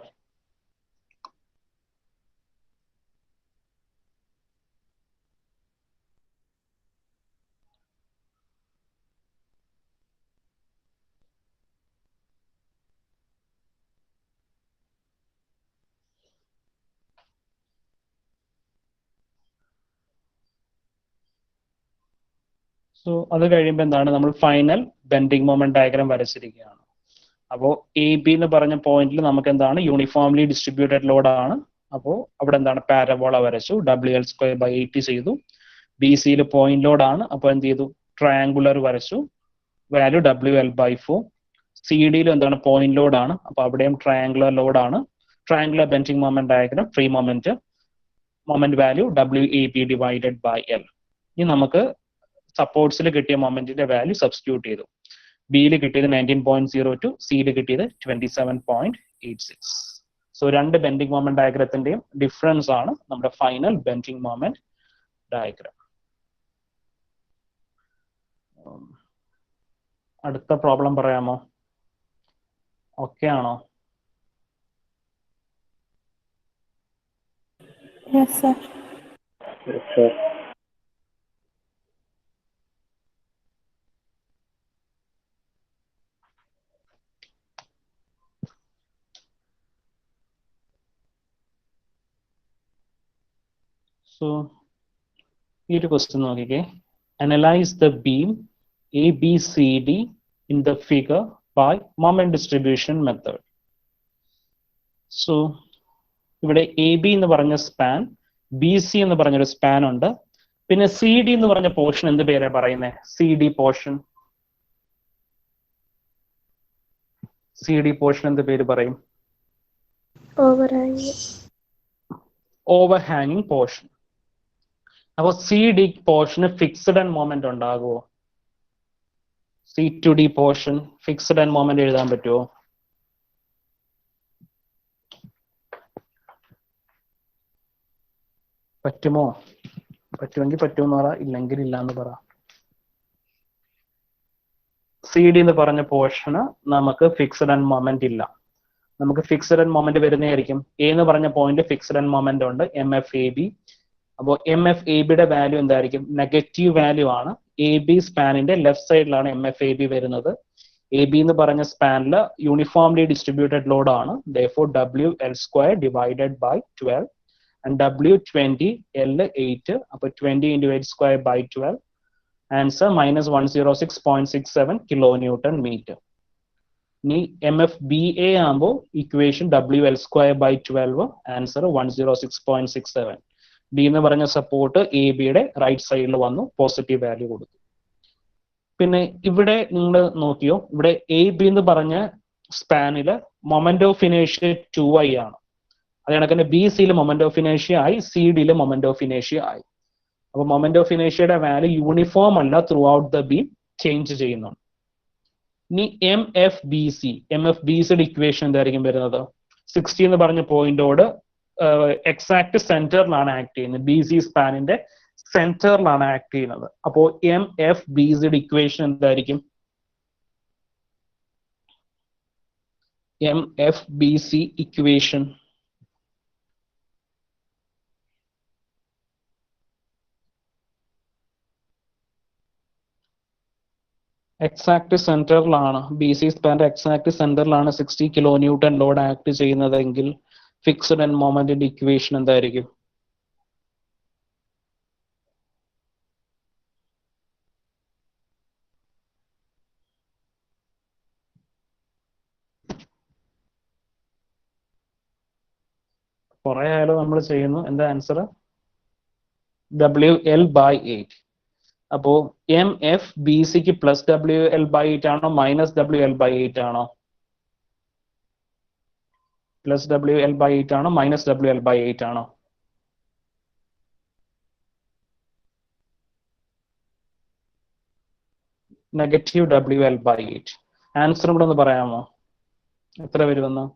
സോ അത് കഴിയുമ്പോൾ എന്താണ്, നമ്മൾ ഫൈനൽ ബെൻഡിങ് മൊമെന്റ് ഡയഗ്രാം വരച്ചിരിക്കുകയാണ്. അപ്പോൾ AB എന്ന് പറഞ്ഞ പോയിന്റിൽ നമുക്ക് എന്താണ്, യൂണിഫോംലി ഡിസ്ട്രിബ്യൂട്ടഡ് ലോഡ് ആണ്. അപ്പോൾ അവിടെ എന്താണ്, പാരബോള വരച്ചു, WL²/80 ചെയ്തു. BCയിൽ പോയിന്റ് ലോഡ് ആണ്, അപ്പോൾ എന്ത് ചെയ്തു, ട്രയാങ്കുലർ വരച്ചു, വാല്യൂ WL/4. CDയിൽ എന്താണ്, പോയിന്റ് ലോഡ് ആണ്, അപ്പോൾ അവിടെയും ട്രയാങ്കുലർ ലോഡ് ആണ്. Triangular bending moment diagram, free moment value WAP/L. ഇനി നമുക്ക് സപ്പോർട്ട്സിൽ കിട്ടിയ മൊമെന്റിന്റെ വാല്യൂ സബ്സ്റ്റിറ്റ്യൂട്ട് ചെയ്തു. ബിയിൽ കിട്ടിയത് 19.02, സിയിൽ കിട്ടിയത് 27.86. സോ രണ്ട് ബെൻഡിങ് മൊമെന്റ് ഡയഗ്രത്തിന്റെയും ഡിഫറൻസ് ആണ് നമ്മുടെ ഫൈനൽ ബെൻഡിങ് മൊമെന്റ് ഡയഗ്രാം. അടുത്ത പ്രോബ്ലം പറയാമോ? ഓക്കെ ആണോ? Yes, sir. Yes, sir. So, ഈ ഒരു ക്വസ്റ്റ്യൻ നോക്കിക്കേ. Analyze the beam ABCD in the figure by moment distribution method. So, ഇവിടെ AB എന്ന് പറഞ്ഞ സ്പാൻ, BC എന്ന് പറഞ്ഞൊരു സ്പാൻ ഉണ്ട്, പിന്നെ CD എന്ന് പറഞ്ഞ പോർഷൻ എന്ത് പേരാ പറയുന്നത്? CD പോർഷൻ എന്ത് പേര് പറയും? ഓവർഹാങ്ങിങ് പോർഷൻ. അപ്പൊ CD പോർഷന് ഫിക്സ്ഡ് ആൻഡ് മൊമെന്റ് ഉണ്ടാകുമോ? C2D portion fixed and moment എഴുതാൻ പറ്റുമോ? പറ്റുമോ? പറ്റുമെങ്കിൽ പറ്റുമെന്ന് പറ, ഇല്ലെങ്കിൽ ഇല്ല എന്ന് പറ. CD എന്ന് പറഞ്ഞ പോർഷന് നമുക്ക് ഫിക്സ്ഡ് ആൻഡ് മൊമെന്റ് ഇല്ല. നമുക്ക് ഫിക്സ്ഡ് ആൻഡ് മൊമെന്റ് വരുന്നതായിരിക്കും. A എന്ന് പറഞ്ഞ പോയിന്റ് ഫിക്സ്ഡ് ആൻഡ് മൊമെന്റ് ഉണ്ട്, MFAB. അപ്പോൾ MFABയുടെ വാല്യൂ എന്തായിരിക്കും? നെഗറ്റീവ് വാല്യൂ ആണ്. AB സ്പാനിന്റെ ലെഫ്റ്റ് സൈഡിലാണ് MFAB വരുന്നത്. AB എന്ന് പറഞ്ഞ സ്പാനിൽ യൂണിഫോംലി ഡിസ്ട്രിബ്യൂട്ടഡ് ലോഡ് ആണ്. Therefore WL²/12 and W20, L8. അപ്പോൾ 20 × 8²/12. Answer -106.67 kN/m. ഇനി MFBA ആകുമ്പോൾ ഇക്വേഷൻ WL²/12, ആൻസർ 106.67. B എന്ന് പറഞ്ഞ സപ്പോർട്ട് ABയുടെ റൈറ്റ് സൈഡിൽ വന്നു, പോസിറ്റീവ് വാല്യൂ കൊടുത്തു. പിന്നെ ഇവിടെ നിങ്ങൾ നോക്കിയോ, ഇവിടെ AB എന്ന് പറഞ്ഞ സ്പാനില് മൊമെന്റ് ഓഫ് ഇനേഷ്യ 2i ആണ്. അത് കണക്കിന് BCയിൽ മൊമെന്റ് ഓഫ് ഇനേഷ്യ ആയി, CDയിൽ മൊമെന്റ് ഓഫ് ഇനേഷ്യ ആയി. അപ്പൊ മൊമെന്റ് ഓഫ് ഇനേഷ്യയുടെ വാല്യൂ യൂണിഫോം അല്ല, throughout the beam change ചെയ്യുന്നുണ്ട്. ഇനി MFBCയുടെ ഇക്വേഷൻ എന്തായിരിക്കും വരുന്നത്? 60 എന്ന് പറഞ്ഞ പോയിന്റോട് എക്സാക്ട് സെന്ററിലാണ് ആക്ട് ചെയ്യുന്നത്. BC സ്പാനിന്റെ സെന്ററിലാണ് ആക്ട് ചെയ്യുന്നത്. അപ്പോ MFBCയുടെ ഇക്വേഷൻ എന്തായിരിക്കും? MFBC equation. എക്സാക്ട് സെന്ററിലാണ് BC സ്പാന്റെ എക്സാക്ട് സെന്ററിലാണ് 60 kN ലോഡ് ആക്ട് ചെയ്യുന്നതെങ്കിൽ ഫിക്സ്ഡ് എൻഡ് മൊമെന്റിന്റെ ഇക്വേഷൻ എന്തായിരിക്കും? കുറെ ആയാലും നമ്മൾ ചെയ്യുന്നു. എന്താ ആൻസർ? WL/8. അപ്പോ MFBCക്ക് പ്ലസ് WL/8 ആണോ മൈനസ് WL/8 ആണോ? പ്ലസ് WL/8 ആണോ മൈനസ് WL/8 ആണോ? Negative WL/8. ആൻസർ കൂടെ ഒന്ന് പറയാമോ? എത്ര വരുമെന്ന്?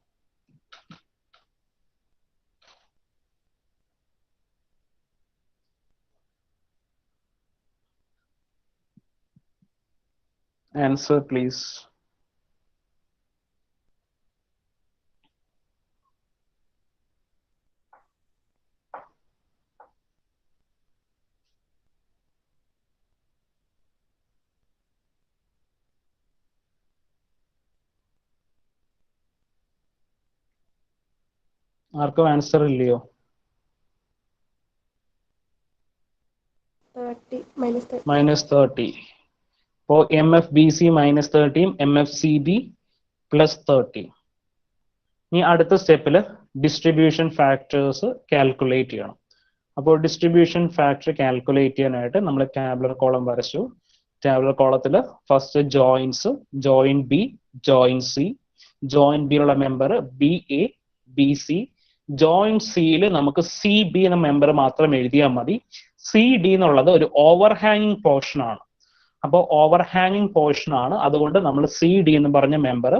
Answer please. ആർക്കും ആൻസർ ഇല്ലയോ? 30 minus 30. മൈനസ് 30. അപ്പോൾ MFBC മൈനസ് 30, MFCB പ്ലസ് 30. ഇനി അടുത്ത സ്റ്റെപ്പിൽ ഡിസ്ട്രിബ്യൂഷൻ ഫാക്ടേഴ്സ് കാൽക്കുലേറ്റ് ചെയ്യണം. അപ്പോൾ ഡിസ്ട്രിബ്യൂഷൻ ഫാക്ടർ കാൽക്കുലേറ്റ് ചെയ്യാനായിട്ട് നമ്മൾ ടാബുലർ കോളം വരച്ചു. ടാബുലർ കോളത്തിൽ first joints, joint B, joint C, joint ബിയിലുള്ള മെമ്പർ BA, BC, ജോയിൻ സിയിൽ നമുക്ക് CB എന്ന മെമ്പർ മാത്രം എഴുതിയാൽ മതി. CD എന്നുള്ളത് ഒരു ഓവർ ഹാങ്ങിങ് പോർഷൻ ആണ്. അപ്പോൾ ഓവർ ഹാങ്ങിങ് പോർഷൻ ആണ്, അതുകൊണ്ട് നമ്മൾ CD എന്ന് പറഞ്ഞ മെമ്പർ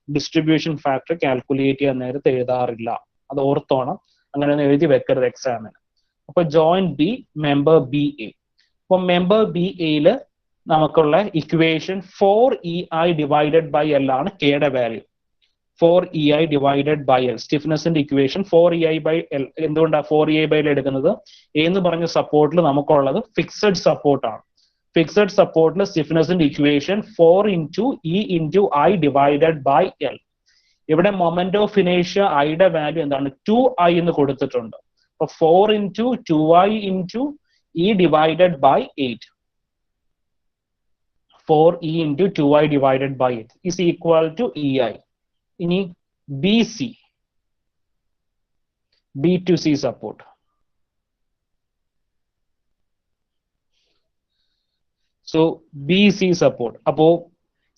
ഡിസ്ട്രിബ്യൂഷൻ ഫാക്ടർ കാൽക്കുലേറ്റ് ചെയ്യാൻ നേരത്തെ എഴുതാറില്ല. അത് ഓർത്തോണം, അങ്ങനെ ഒന്നും എഴുതി വെക്കരുത് എക്സാമിന്. അപ്പൊ ജോയിൻ B, മെമ്പർ BA. അപ്പൊ മെമ്പർ BAയിൽ നമുക്കുള്ള equation 4EI divided by L ആണ് കെയുടെ വാല്യൂ. 4EI ഡിവൈഡഡ് ബൈ L, സ്റ്റിഫ്നെസിന്റെ ഇക്വേഷൻ 4EI ബൈ L. എന്തുകൊണ്ടാണ് 4EI ബൈ L എടുക്കുന്നത്? എന്ന് പറഞ്ഞ സപ്പോർട്ടിൽ നമുക്കുള്ളത് ഫിക്സഡ് സപ്പോർട്ട് ആണ്. ഫിക്സഡ് സപ്പോർട്ടിൽ സ്റ്റിഫ്നെസിന്റെ equation 4 into E into I divided by L. ഇവിടെ മൊമെന്റ് ഓഫ് ഇനേഷ്യ ഐയുടെ വാല്യൂ എന്താണ്? 2I എന്ന് കൊടുത്തിട്ടുണ്ട്. അപ്പൊ 4 into 2I into E divided by 8. 4E into 2I divided by 8 is equal to EI. ഇനി BC, B2C support. So BC support. അപ്പോ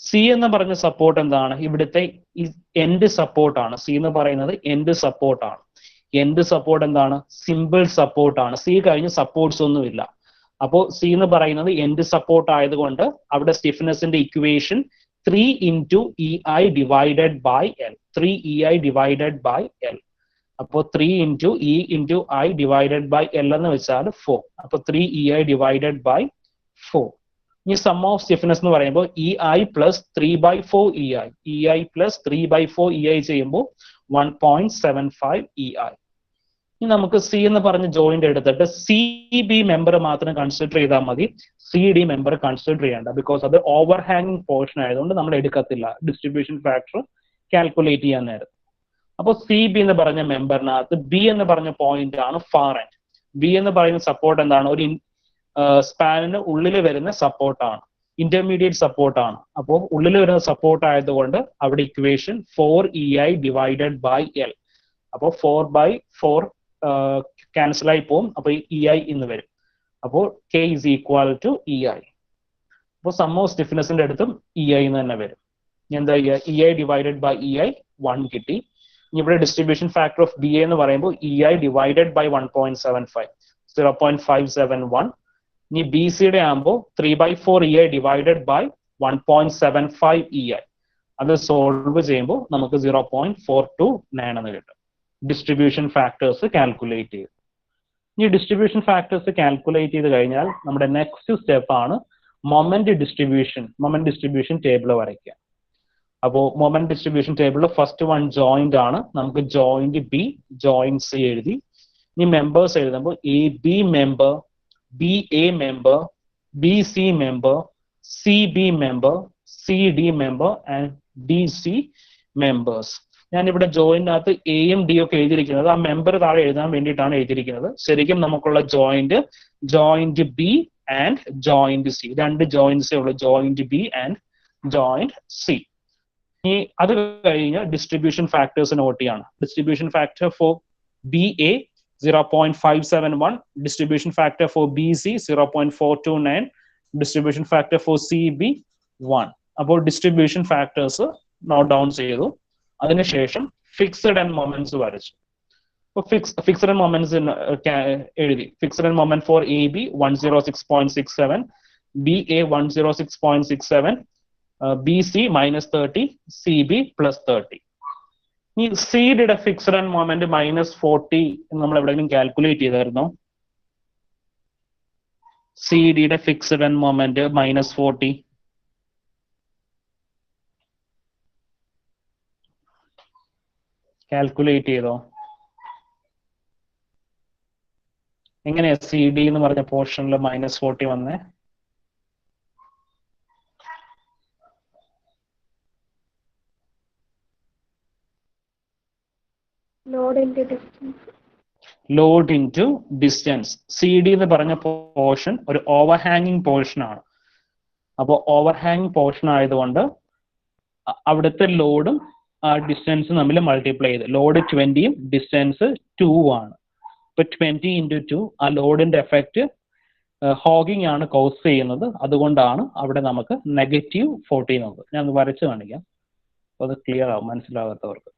C എന്ന് പറഞ്ഞ സപ്പോർട്ട് എന്താണ്? ഇവിടുത്തെ എൻഡ് സപ്പോർട്ട് ആണ്. C എന്ന് പറയുന്നത് എൻഡ് സപ്പോർട്ട് ആണ്. എൻഡ് സപ്പോർട്ട് എന്താണ്? സിമ്പിൾ സപ്പോർട്ട് ആണ്. C കഴിഞ്ഞ് സപ്പോർട്ട്സ് ഒന്നുമില്ല. അപ്പോൾ C എന്ന് പറയുന്നത് എൻഡ് സപ്പോർട്ട് ആയതുകൊണ്ട് അവിടെ സ്റ്റിഫ്നെസിന്റെ equation 3 into EI divided by L. 3EI divided by L. അപ്പോൾ 3 into E into I divided by L എന്ന് വെച്ചാൽ 4. അപ്പോൾ 3EI ഡിവൈഡഡ് ബൈ 4. ഇനി സം ഓഫ് സ്റ്റിഫ്നെസ് എന്ന് പറയുമ്പോൾ EI plus 3/4 EI. EI plus 3/4 EI ചെയ്യുമ്പോൾ 1.75 EI. ഇനി നമുക്ക് C എന്ന് പറഞ്ഞ ജോയിന്റ് എടുത്തിട്ട് CB മെമ്പർ മാത്രം കൺസിഡർ ചെയ്താൽ മതി. CD മെമ്പർ കൺസിഡർ ചെയ്യേണ്ട, ബിക്കോസ് അത് ഓവർ ഹാങ്ങിങ് പോർഷൻ ആയതുകൊണ്ട് നമ്മൾ എടുക്കത്തില്ല ഡിസ്ട്രിബ്യൂഷൻ ഫാക്ടർ കാൽക്കുലേറ്റ് ചെയ്യാൻ നേരം. അപ്പോൾ CB എന്ന് പറഞ്ഞ മെമ്പറിനകത്ത് B എന്ന് പറഞ്ഞ പോയിന്റ് ആണ് ഫാർ എൻഡ്. B എന്ന് പറയുന്ന സപ്പോർട്ട് എന്താണ്? ഒരു സ്പാനിന് ഉള്ളിൽ വരുന്ന സപ്പോർട്ടാണ്, ഇന്റർമീഡിയറ്റ് സപ്പോർട്ടാണ്. അപ്പോൾ ഉള്ളിൽ വരുന്ന സപ്പോർട്ട് ആയതുകൊണ്ട് അവിടെ equation 4EI divided by L. അപ്പോൾ 4/4 ക്യാൻസൽ ആയി പോകും. അപ്പോൾ EI എന്ന് വരും. അപ്പോൾ K is equal to EI. അപ്പോൾ സം ഓഫ് സ്റ്റിഫ്നെസിന്റെ അടുത്തും EI എന്ന് തന്നെ വരും. എന്താ EI ഡിവൈഡഡ് ബൈ EI 1 കിട്ടി. ഇവിടെ ഡിസ്ട്രിബ്യൂഷൻ ഫാക്ടർ ഓഫ് BA എന്ന് പറയുമ്പോൾ EI ഡിവൈഡഡ് ബൈ 1.75, 0.571. ഇനി BCയുടെ ആകുമ്പോൾ 3/4 EI ഡിവൈഡഡ് ബൈ 1.75 EI. അത് സോൾവ് ചെയ്യുമ്പോൾ നമുക്ക് 0.429 എന്ന് കിട്ടും. ഡിസ്ട്രിബ്യൂഷൻ ഫാക്ടേഴ്സ് കാൽക്കുലേറ്റ് ചെയ്തു. ഈ ഡിസ്ട്രിബ്യൂഷൻ ഫാക്ടേഴ്സ് കാൽക്കുലേറ്റ് ചെയ്ത് കഴിഞ്ഞാൽ നമ്മുടെ നെക്സ്റ്റ് സ്റ്റെപ്പ് ആണ് മൊമെന്റ് ഡിസ്ട്രിബ്യൂഷൻ ടേബിൾ വരയ്ക്കുക. അപ്പോൾ മൊമെന്റ് ഡിസ്ട്രിബ്യൂഷൻ ടേബിളിൽ ഫസ്റ്റ് വൺ ജോയിന്റ് ആണ്. നമുക്ക് ജോയിന്റ് ബി, ജോയിന്റ് സി എഴുതി. ഇനി മെമ്പേഴ്സ് എഴുതുമ്പോൾ A B member, B A member, B C member, C B member, C D member and D C members. ഞാനിവിടെ ജോയിന്റിനകത്ത് എയും ഡി ഒക്കെ എഴുതിയിരിക്കുന്നത് ആ മെമ്പർ താഴെ എഴുതാൻ വേണ്ടിയിട്ടാണ് എഴുതിയിരിക്കുന്നത്. ശരിക്കും നമുക്കുള്ള joint B and joint C, രണ്ട് ജോയിന്റ്സേ ഉള്ളൂ, joint B and joint C. ഇനി അത് കഴിഞ്ഞ് ഡിസ്ട്രിബ്യൂഷൻ ഫാക്ടേഴ്സ് നോട്ട് ചെയ്യാണ്. Distribution factor for B A 0.571, distribution factor for BC 0.429, distribution factor for CB 1. അപ്പോൾ ഡിസ്ട്രിബ്യൂഷൻ ഫാക്ടേഴ്സ് നോട്ട് ഡൗൺ ചെയ്തു. അതിനുശേഷം ഫിക്സഡ് ആൻഡ് മൊമെന്റ്സ് വരച്ചു. ഫിക്സഡ് ആൻഡ് മൊമെന്റ്സ് എഴുതി. Fixed end moment for A B 106.67, B A 106.67, B C -30, C B +30. ഈ സി ഡിയുടെ ഫിക്സഡ് ആൻഡ് മൊമെന്റ് -40 നമ്മൾ എവിടെയെങ്കിലും കാൽക്കുലേറ്റ് ചെയ്തായിരുന്നോ? സി ഡിയുടെ ഫിക്സഡ് ആൻഡ് മൊമെന്റ് -40 കാൽക്കുലേറ്റ് ചെയ്തോ? എങ്ങനെയാ സി ഡി എന്ന് പറഞ്ഞ പോർഷനിൽ -40 വന്നേ? Load into distance. C D എന്ന് പറഞ്ഞ പോർഷൻ ഒരു ഓവർഹാങ്ങിങ് പോർഷൻ ആണ്. അപ്പോൾ ഓവർഹാങ്ങിങ് പോർഷൻ ആയതുകൊണ്ട് അവിടുത്തെ ലോഡും ആ ഡിസ്റ്റൻസും തമ്മിൽ മൾട്ടിപ്ലൈ ചെയ്ത്, ലോഡ് 20യും ഡിസ്റ്റൻസ് 2 ആണ്. ഇപ്പൊ 20 × 2 ആ ലോഡിന്റെ എഫക്റ്റ് ഹോഗിങ് ആണ് കോസ് ചെയ്യുന്നത്. അതുകൊണ്ടാണ് അവിടെ നമുക്ക് -40 നോക്കുക. ഞാൻ ഒന്ന് വരച്ച് കാണിക്കാം, അപ്പോൾ അത് ക്ലിയർ ആവും മനസ്സിലാകാത്തവർക്ക്.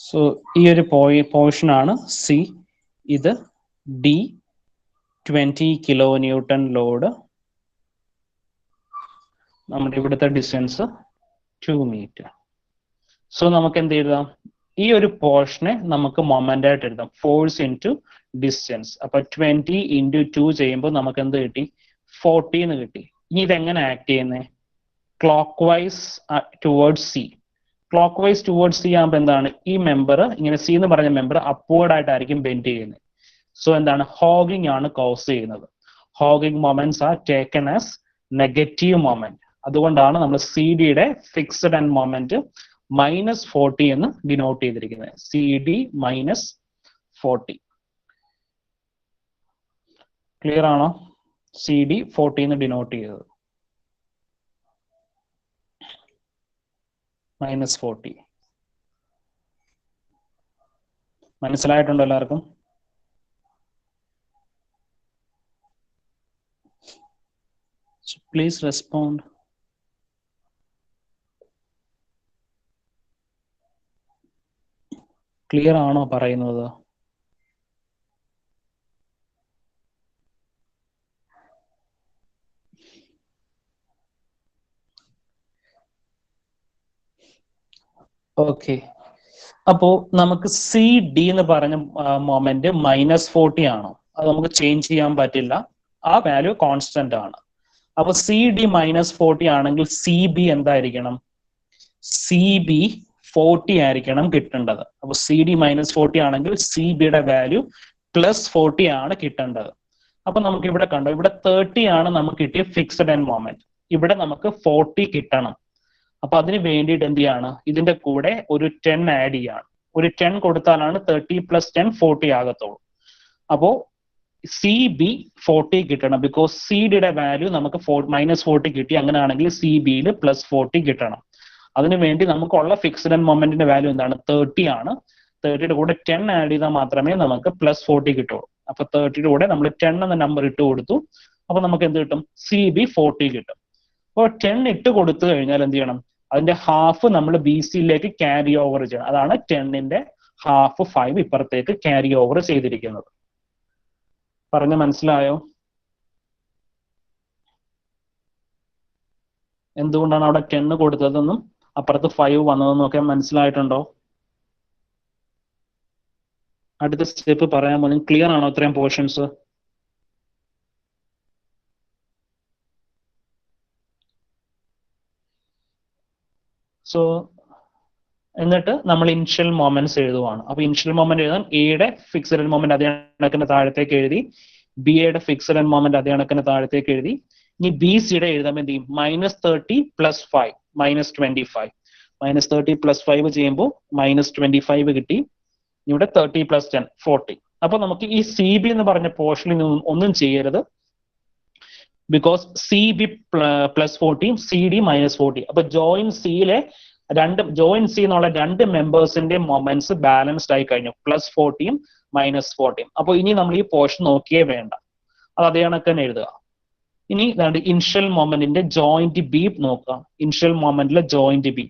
സോ ഈ ഒരു പോർഷൻ ആണ് സി. ഇത് ഡി 20 kN ലോഡ്. നമ്മുടെ ഇവിടുത്തെ ഡിസ്റ്റൻസ് 2 മീറ്റർ. സോ നമുക്ക് എന്ത് എഴുതാം? ഈ ഒരു പോർഷനെ നമുക്ക് മൊമെന്റ് ആയിട്ട് എഴുതാം, ഫോഴ്സ് ഇൻറ്റു ഡിസ്റ്റൻസ്. അപ്പൊ 20 × 2 ചെയ്യുമ്പോൾ നമുക്ക് എന്ത് കിട്ടി? 40 എന്ന് കിട്ടി. ഇനി ഇതെങ്ങനെ ആക്ട് ചെയ്യുന്നത്? Clock vice towards C. Clock vice towards C ആകുമ്പോൾ എന്താണ്? ഈ മെമ്പർ ഇങ്ങനെ സി എന്ന് പറഞ്ഞ മെമ്പർ അപ്വേർഡ് ആയിട്ടായിരിക്കും ബെൻഡ് ചെയ്യുന്നത്. സോ എന്താണ്? ഹോഗിങ് ആണ് കോസ് ചെയ്യുന്നത്. Hogging moments are taken as negative moment. അതുകൊണ്ടാണ് നമ്മൾ സി ഡിയുടെ ഫിക്സഡ് ആൻഡ് മൊമെന്റ് -40 എന്ന് ഡിനോട്ട് ചെയ്തിരിക്കുന്നത്. C D -40. ക്ലിയർ ആണോ? സി ഡി 40 എന്ന് ഡിനോട്ട് ചെയ്തത്. -40 മനസ്സിലായിട്ടുണ്ടോ എല്ലാവർക്കും? Please respond. ക്ലിയർ ആണോ പറയുന്നത്? ഓക്കെ. അപ്പോ നമുക്ക് സി ഡി എന്ന് പറഞ്ഞ മൊമെന്റ് -40 ആണോ? അത് നമുക്ക് ചേഞ്ച് ചെയ്യാൻ പറ്റില്ല. ആ വാല്യൂ കോൺസ്റ്റന്റ് ആണ്. അപ്പൊ സി ഡി -40 ആണെങ്കിൽ സി ബി എന്തായിരിക്കണം? സി ബി 40 ആയിരിക്കണം കിട്ടേണ്ടത്. അപ്പൊ സി ഡി -40 ആണെങ്കിൽ സി ബിയുടെ വാല്യൂ +40 ആണ് കിട്ടേണ്ടത്. അപ്പൊ നമുക്ക് ഇവിടെ കണ്ടോ, ഇവിടെ 30 ആണ് നമുക്ക് കിട്ടിയ ഫിക്സഡ് ആൻഡ് മൊമെന്റ്. ഇവിടെ നമുക്ക് 40 കിട്ടണം. അപ്പൊ അതിന് വേണ്ടിയിട്ട് എന്ത് ചെയ്യാണ്? ഇതിന്റെ കൂടെ ഒരു 10 ആഡ് ചെയ്യാണ്. ഒരു 10 കൊടുത്താലാണ് 30 + 10 40 ആകത്തുള്ളൂ. അപ്പോ സി ബി 40 കിട്ടണം. ബിക്കോസ് സി ഡിയുടെ വാല്യൂ നമുക്ക് -40 കിട്ടി. അങ്ങനെയാണെങ്കിൽ സി ബിയിൽ +40 കിട്ടണം. അതിനുവേണ്ടി നമുക്കുള്ള ഫിക്സഡ് ആൻഡ് മൊമെന്റിന്റെ വാല്യൂ എന്താണ്? 30 ആണ്. 30യുടെ കൂടെ 10 ആഡ് ചെയ്താൽ മാത്രമേ നമുക്ക് +40 കിട്ടുള്ളൂ. അപ്പൊ 30യുടെ കൂടെ നമ്മൾ 10 എന്ന നമ്പർ ഇട്ട് കൊടുത്തു. അപ്പൊ നമുക്ക് എന്ത് കിട്ടും? CB 40 കിട്ടും. അപ്പോൾ 10 ഇട്ട് കൊടുത്തു കഴിഞ്ഞാൽ എന്ത് ചെയ്യണം? അതിന്റെ ഹാഫ് നമ്മൾ BCയിലേക്ക് ക്യാരി ഓവർ ചെയ്യണം. അതാണ് 10ന്റെ ഹാഫ് 5 ഇപ്പുറത്തേക്ക് ക്യാരി ഓവർ ചെയ്തിരിക്കുന്നത്. പറഞ്ഞ മനസ്സിലായോ? എന്തുകൊണ്ടാണ് അവിടെ 10 കൊടുത്തതെന്നും അപ്പുറത്ത് 5 വന്നതെന്നും ഒക്കെ മനസ്സിലായിട്ടുണ്ടോ? അടുത്ത സ്റ്റെപ്പ് പറയാൻ പോകുന്നത് ക്ലിയർ ആണോ ഇത്രയും പോർഷൻസ്? സോ എന്നിട്ട് നമ്മൾ ഇനിഷ്യൽ മൊമെന്റ്സ് എഴുതുവാണ്. അപ്പൊ ഇനിഷ്യൽ മൊമെന്റ് എഴുതാൻ എയുടെ ഫിക്സഡ് മൊമെന്റ് അതേ കണക്കിന് താഴത്തേക്ക് എഴുതി, ബി എയുടെ ഫിക്സഡ് മൊമെന്റ് അതേ കണക്കിന് താഴത്തേക്ക് എഴുതി. ഇനി ബി സിയുടെ എഴുതാൻ എന്ത് ചെയ്യും? -30 + 5 -25. -30 + 5 ചെയ്യുമ്പോൾ -25 കിട്ടി. ഇവിടെ 30 + 10 40. അപ്പൊ നമുക്ക് ഈ CB എന്ന് പറഞ്ഞ പോർഷനിൽ ഒന്നും ചെയ്യരുത്. Because CB + 40 CD -40. അപ്പൊ ജോയിൻ സിയിലെ ജോയിൻ സി എന്നുള്ള രണ്ട് മെമ്പേഴ്സിന്റെ മൊമെന്റ്സ് ബാലൻസ്ഡ് ആയി കഴിഞ്ഞു, +40 -40. അപ്പൊ ഇനി നമ്മൾ ഈ പോർഷൻ നോക്കിയേ വേണ്ട, അത് അതേ കണക്ക് തന്നെ എഴുതുക. ഇനി ഇനിഷ്യൽ മൊമെന്റിന്റെ ജോയിന്റ് ബി നോക്കുക. ഇനിഷ്യൽ മൊമെന്റിലെ ജോയിന്റ് ബി.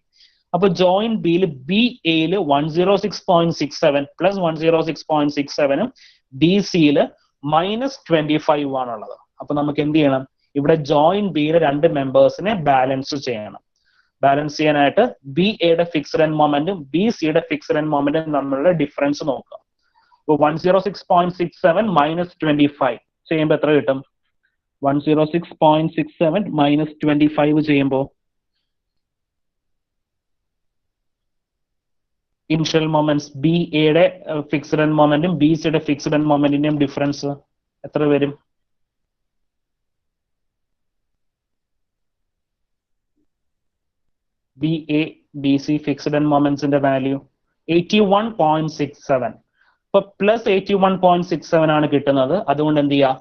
അപ്പൊ ജോയിന്റ് ബിയിൽ ബി എയില് 106.67 + 106.67 ബി സിയില് -25 ആണുള്ളത്. അപ്പൊ നമുക്ക് എന്ത് ചെയ്യണം? ഇവിടെ ജോയിന്റ് ബിയിലെ രണ്ട് മെമ്പേഴ്സിനെ ബാലൻസ് ചെയ്യണം. ബാലൻസ് ചെയ്യാനായിട്ട് ബി എയുടെ ഫിക്സഡ് മൊമെന്റും ബി സിയുടെ ഫിക്സഡ് മൊമെന്റും തമ്മിലുള്ള ഡിഫറൻസ് നോക്കുക. അപ്പൊ 106.67 -25 ചെയ്യുമ്പോൾ എത്ര കിട്ടും? 106.67 -25 ചെയ്യുമ്പോൾ ഇനിഷ്യൽ മൊമെന്റ്സ് ബി എയുടെ ഫിക്സഡ് മൊമെന്റും ബി സിയുടെ ഫിക്സഡ് മൊമെന്റിന്റെയും ഡിഫറൻസ് എത്ര വരും? B A B C fixed മൊമെന്റ്സിന്റെ വാല്യൂ 81.67. ഇപ്പൊ +81.67 ആണ് കിട്ടുന്നത്. അതുകൊണ്ട് എന്ത് ചെയ്യുക?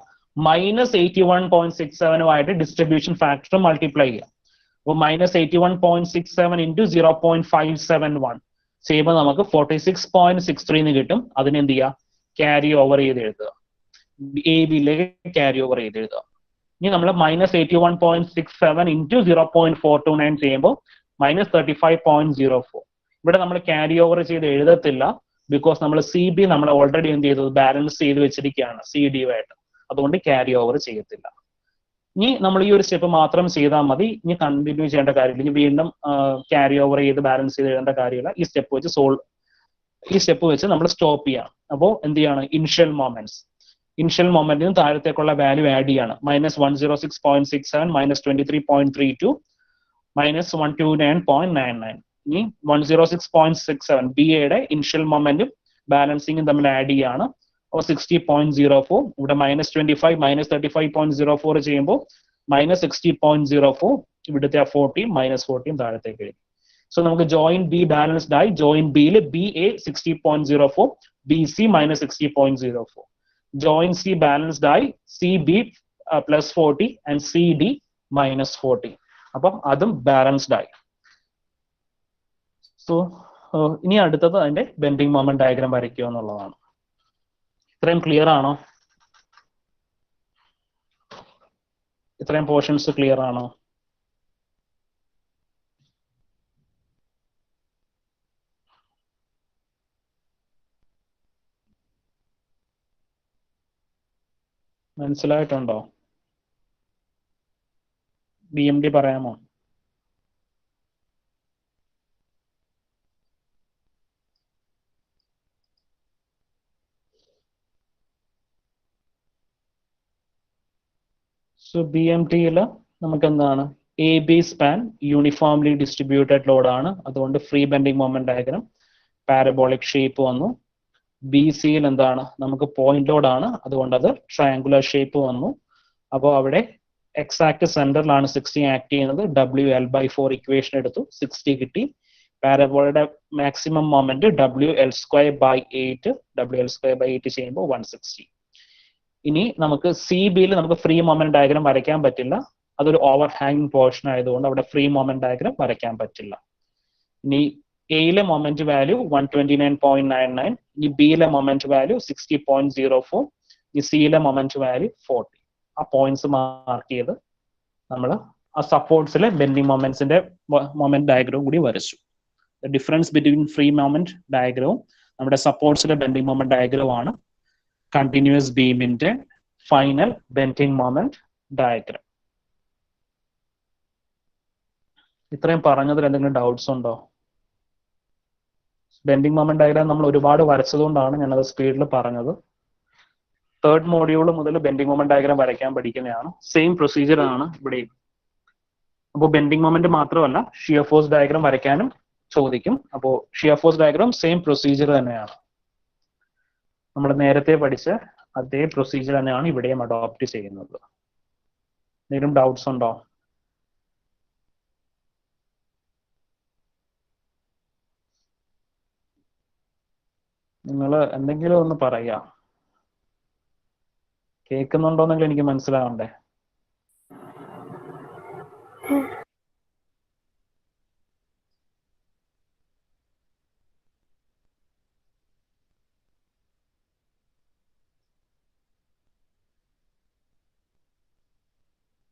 -81.67 ഡിസ്ട്രിബ്യൂഷൻ ഫാക്ടർ മൾട്ടിപ്ലൈ ചെയ്യുക. അപ്പൊ -81.67 × 0.571 ചെയ്യുമ്പോൾ നമുക്ക് 46.63 കിട്ടും. അതിനെന്ത് ചെയ്യുക? ക്യാരി ഓവർ ചെയ്ത് എഴുതുക. എ ബിയിലേക്ക് ക്യാരി ഓവർ ചെയ്ത് എഴുതുക. ഇനി നമ്മൾ -81.67 × 0.429 ചെയ്യുമ്പോൾ -35.04. ഇവിടെ നമ്മൾ ക്യാരി ഓവർ ചെയ്ത് എഴുതത്തില്ല. ബിക്കോസ് നമ്മൾ CB നമ്മൾ ഓൾറെഡി എന്ത് ചെയ്തത്? ബാലൻസ് ചെയ്ത് വെച്ചിരിക്കുകയാണ് CD ആയിട്ട്. അതുകൊണ്ട് ക്യാരി ഓവർ ചെയ്യത്തില്ല. ഇനി നമ്മൾ ഈ ഒരു സ്റ്റെപ്പ് മാത്രം ചെയ്താൽ മതി. ഇനി കണ്ടിന്യൂ ചെയ്യേണ്ട കാര്യമില്ല. ഇനി വീണ്ടും ക്യാരി ഓവർ ചെയ്ത് ബാലൻസ് ചെയ്ത് എഴുതേണ്ട കാര്യമില്ല. ഈ സ്റ്റെപ്പ് വെച്ച് നമ്മൾ സ്റ്റോപ്പ് ചെയ്യാം. അപ്പോൾ എന്ത് ചെയ്യാണ്? ഇനിഷ്യൽ മൊമെന്റിന് താഴത്തേക്കുള്ള വാല്യൂ ആഡ് ചെയ്യാണ്. -106.67 -23.32 -129.99. ഇനി 106.67 ബി എയുടെ ഇനിഷ്യൽ മൊമെന്റും ബാലൻസിങ്ങും തമ്മിൽ ആഡ് ചെയ്യാണ്. 60.04. ഇവിടെ -25 -35.04 ചെയ്യുമ്പോൾ -60.04. ഇവിടുത്തെ 40 -40 താഴത്തേക്ക് എഴുതി. സോ നമുക്ക് ജോയിന്റ് ബി ബാലൻസ്ഡ് ആയി. ജോയിന്റ് ബിയിൽ B A 60.04, B C -60.04. Joint C balanced ആയി. CB +40 and CD -40. അപ്പം അതും ബാലൻസ്ഡ് ആയി. സോ ഇനി അടുത്തത് അതിന്റെ ബെൻഡിങ് മൊമെന്റ് ഡയഗ്രാം വരയ്ക്കുക എന്നുള്ളതാണ്. ഇത്രയും ക്ലിയർ ആണോ? ഇത്രയും പോർഷൻസ് ക്ലിയർ ആണോ? മനസ്സിലായിട്ടുണ്ടോ? BMD പറയാമോ? സോ BMTയിൽ നമുക്ക് എന്താണ്? AB span uniformly distributed load ആണ്. അതുകൊണ്ട് free bending moment diagram parabolic shape വന്നു. BCയിൽ എന്താണ്? നമുക്ക് പോയിന്റ് ലോഡ് ആണ്. അതുകൊണ്ട് അത് ട്രയാങ്കുലർ ഷേപ്പ് വന്നു. അപ്പോൾ അവിടെ എക്സാക്ട് സെന്ററിലാണ് 60 ആക്ട് ചെയ്യുന്നത്. WL/4 ഇക്വേഷൻ എടുത്തു, 60 കിട്ടി. പാരബോളയുടെ മാക്സിമം മൊമെന്റ് WL²/8. WL²/8 ചെയ്യുമ്പോൾ 160. ഇനി നമുക്ക് CBയിൽ നമുക്ക് ഫ്രീ മൊമെന്റ് ഡയഗ്രാം വരയ്ക്കാൻ പറ്റില്ല. അതൊരു ഓവർ ഹാങ്ങിങ് പോർഷൻ ആയതുകൊണ്ട് അവിടെ ഫ്രീ മൊമെന്റ് ഡയഗ്രാം വരയ്ക്കാൻ പറ്റില്ല. ഇനി എയിലെ മൊമെന്റ് വാല്യൂ 129.99. ഇനി ബിയിലെ മൊമെന്റ് വാല്യൂ 60.04. ഈ സിയിലെ മൊമെന്റ് വാല്യൂ 40. ആ പോയിന്റ്സ് മാർക്ക് ചെയ്ത് നമ്മൾ ആ സപ്പോർട്ട്സിലെ ബെൻഡിങ് മൊമെന്റ്സിന്റെ മൊമെന്റ് ഡയഗ്രാം കൂടി വരച്ചു. The difference between free moment ഡയഗ്രവും നമ്മുടെ സപ്പോർട്ട്സിലെ ബെൻഡിങ് മൊമെന്റ് ഡയഗ്രാം ആണ് കണ്ടിന്യൂസ് ബീമിന്റെ ഫൈനൽ ബെൻഡിങ് മൊമെന്റ് ഡയഗ്രാം. ഇത്രയും പറഞ്ഞതിൽ എന്തെങ്കിലും ഡൗട്ട്സ് ഉണ്ടോ? ബെൻഡിങ് മൊമെന്റ് ഡയഗ്രാം നമ്മൾ ഒരുപാട് വരച്ചതുകൊണ്ടാണ് ഞാനത് സ്പീഡിൽ പറഞ്ഞത്. തേർഡ് മോഡ്യൂൾ മുതൽ ബെൻഡിങ് മൊമെന്റ് ഡയഗ്രാം വരയ്ക്കാൻ പഠിക്കുന്നതാണ്. സെയിം പ്രൊസീജിയർ ആണ് ഇവിടെയും. അപ്പോൾ ബെൻഡിങ് മൊമെന്റ് മാത്രമല്ല ഷിയർ ഫോഴ്സ് ഡയഗ്രാം വരയ്ക്കാനും ചോദിക്കും. അപ്പോൾ shear force diagram same procedure തന്നെയാണ്. നമ്മൾ നേരത്തെ പഠിച്ച അതേ പ്രൊസീജിയർ തന്നെയാണ് ഇവിടെയും അഡോപ്റ്റ് ചെയ്യുന്നത്. എന്തെങ്കിലും ഡൗട്ട്സ് ഉണ്ടോ? നിങ്ങൾ എന്തെങ്കിലും ഒന്ന് പറയാ. കേൾക്കുന്നുണ്ടോന്നെങ്കിലും എനിക്ക് മനസ്സിലാവണ്ടേ.